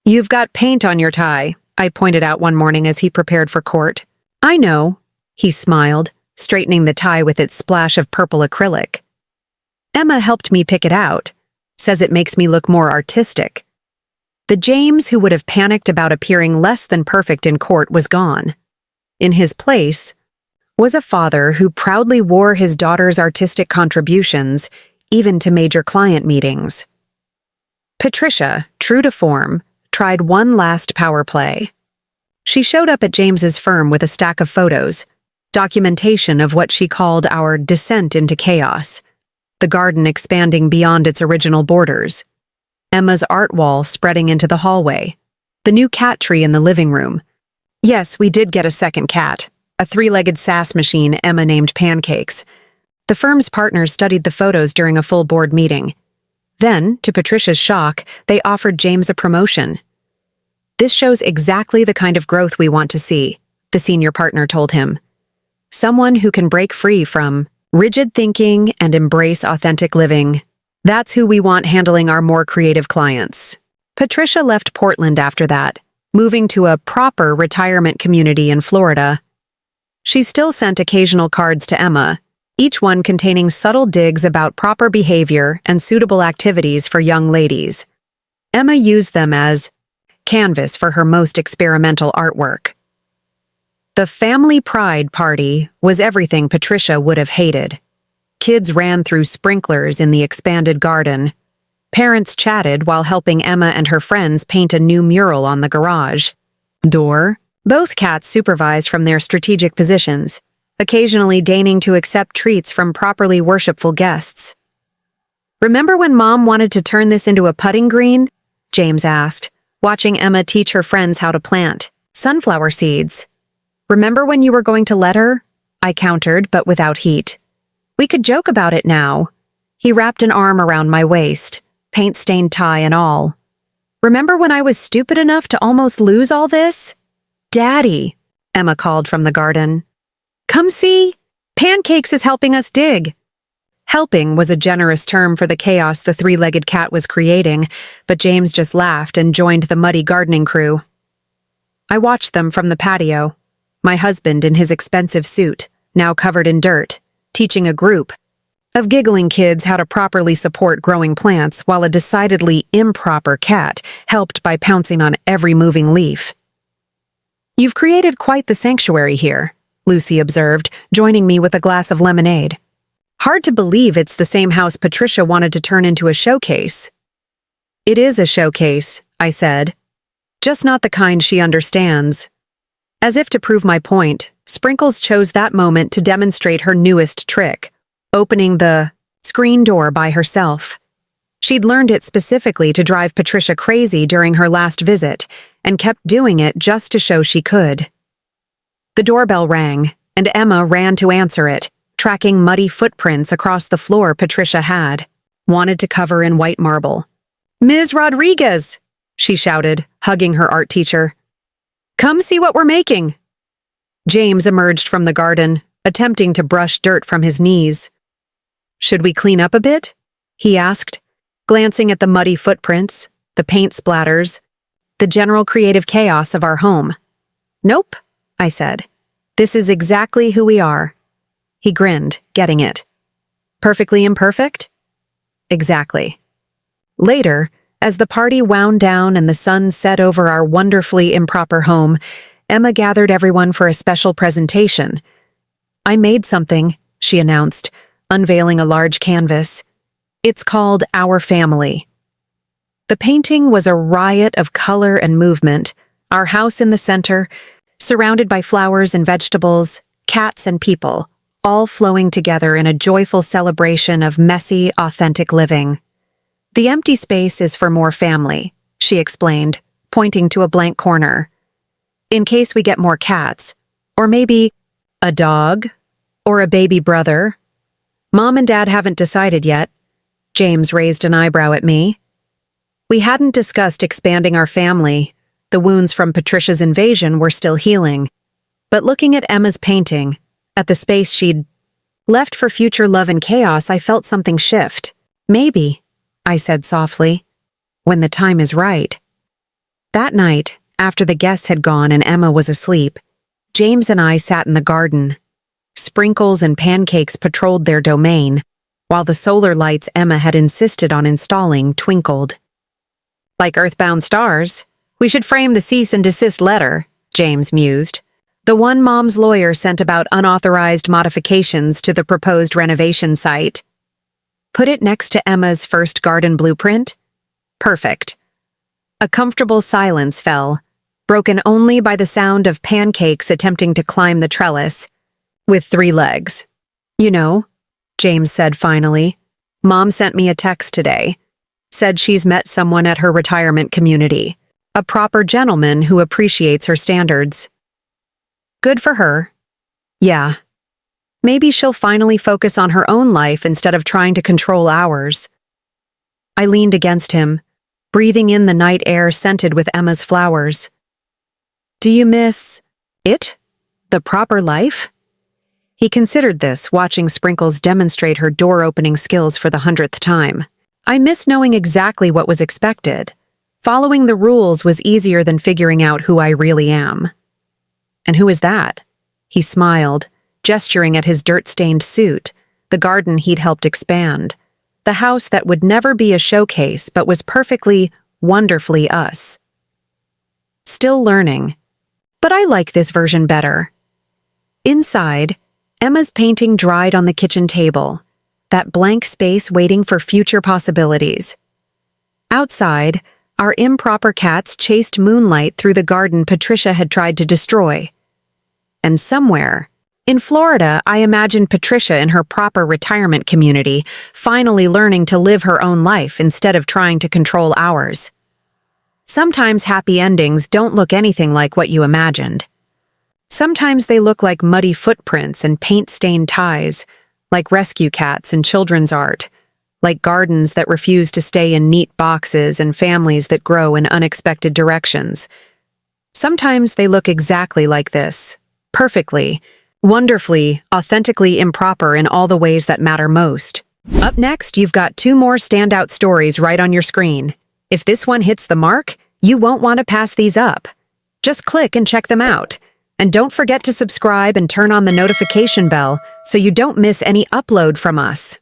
"You've got paint on your tie," I pointed out one morning as he prepared for court. "I know," he smiled, straightening the tie with its splash of purple acrylic. "Emma helped me pick it out, says it makes me look more artistic." The James who would have panicked about appearing less than perfect in court was gone. In his place was a father who proudly wore his daughter's artistic contributions, even to major client meetings. Patricia, true to form, tried one last power play. She showed up at James's firm with a stack of photos, documentation of what she called our descent into chaos, the garden expanding beyond its original borders, Emma's art wall spreading into the hallway, the new cat tree in the living room. Yes, we did get a second cat, a 3-legged sass machine Emma named Pancakes. The firm's partners studied the photos during a full board meeting. Then, to Patricia's shock, they offered James a promotion. "This shows exactly the kind of growth we want to see," the senior partner told him. "Someone who can break free from rigid thinking and embrace authentic living. That's who we want handling our more creative clients." Patricia left Portland after that, moving to a proper retirement community in Florida. She still sent occasional cards to Emma, each one containing subtle digs about proper behavior and suitable activities for young ladies. Emma used them as canvas for her most experimental artwork. The family pride party was everything Patricia would have hated. Kids ran through sprinklers in the expanded garden. Parents chatted while helping Emma and her friends paint a new mural on the garage door. Both cats supervised from their strategic positions, occasionally deigning to accept treats from properly worshipful guests. "Remember when Mom wanted to turn this into a putting green?" James asked, watching Emma teach her friends how to plant sunflower seeds. "Remember when you were going to let her?" I countered, but without heat. "We could joke about it now." He wrapped an arm around my waist, paint-stained tie and all. "Remember when I was stupid enough to almost lose all this?" "Daddy," Emma called from the garden. "Come see. Pancakes is helping us dig." Helping was a generous term for the chaos the three-legged cat was creating, but James just laughed and joined the muddy gardening crew. I watched them from the patio, my husband in his expensive suit, now covered in dirt, teaching a group of giggling kids how to properly support growing plants while a decidedly improper cat helped by pouncing on every moving leaf. "You've created quite the sanctuary here," Lucy observed, joining me with a glass of lemonade. "Hard to believe it's the same house Patricia wanted to turn into a showcase." "It is a showcase," I said. "Just not the kind she understands." As if to prove my point, Sprinkles chose that moment to demonstrate her newest trick, opening the screen door by herself. She'd learned it specifically to drive Patricia crazy during her last visit, and kept doing it just to show she could. The doorbell rang, and Emma ran to answer it, tracking muddy footprints across the floor Patricia had wanted to cover in white marble. "Ms. Rodriguez!" she shouted, hugging her art teacher. "Come see what we're making." James emerged from the garden, attempting to brush dirt from his knees. "Should we clean up a bit?" he asked, glancing at the muddy footprints, the paint splatters, the general creative chaos of our home. "Nope," I said. "This is exactly who we are." He grinned, getting it. "Perfectly imperfect?" "Exactly." Later, as the party wound down and the sun set over our wonderfully improper home, Emma gathered everyone for a special presentation. "I made something," she announced, unveiling a large canvas. "It's called Our Family." The painting was a riot of color and movement, our house in the center, surrounded by flowers and vegetables, cats and people, all flowing together in a joyful celebration of messy, authentic living. "The empty space is for more family," she explained, pointing to a blank corner. "In case we get more cats, or maybe a dog, or a baby brother. Mom and Dad haven't decided yet." James raised an eyebrow at me. We hadn't discussed expanding our family. The wounds from Patricia's invasion were still healing. But looking at Emma's painting, at the space she'd left for future love and chaos, I felt something shift. "Maybe," I said softly, "when the time is right." That night, after the guests had gone and Emma was asleep, James and I sat in the garden. Sprinkles and pancakes patrolled their domain, while the solar lights Emma had insisted on installing twinkled. "Like earthbound stars, we should frame the cease and desist letter," James mused. "The one Mom's lawyer sent about unauthorized modifications to the proposed renovation site. Put it next to Emma's first garden blueprint? Perfect." A comfortable silence fell, broken only by the sound of pancakes attempting to climb the trellis, with 3 legs. "You know," James said finally, "Mom sent me a text today. Said she's met someone at her retirement community, a proper gentleman who appreciates her standards." "Good for her." "Yeah. Maybe she'll finally focus on her own life instead of trying to control ours." I leaned against him, breathing in the night air scented with Emma's flowers. "Do you miss it? The proper life?" He considered this, watching Sprinkles demonstrate her door-opening skills for the 100th time. "I miss knowing exactly what was expected. Following the rules was easier than figuring out who I really am." "And who is that?" He smiled, gesturing at his dirt-stained suit, the garden he'd helped expand, the house that would never be a showcase but was perfectly, wonderfully us. "Still learning. But I like this version better." Inside, Emma's painting dried on the kitchen table, that blank space waiting for future possibilities. Outside, our improper cats chased moonlight through the garden Patricia had tried to destroy. And somewhere, in Florida, I imagined Patricia in her proper retirement community, finally learning to live her own life instead of trying to control ours. Sometimes happy endings don't look anything like what you imagined. Sometimes they look like muddy footprints and paint-stained ties, like rescue cats in children's art, like gardens that refuse to stay in neat boxes and families that grow in unexpected directions. Sometimes they look exactly like this, perfectly, wonderfully, authentically improper in all the ways that matter most. Up next, you've got 2 more standout stories right on your screen. If this one hits the mark, you won't want to pass these up. Just click and check them out. And don't forget to subscribe and turn on the notification bell so you don't miss any upload from us.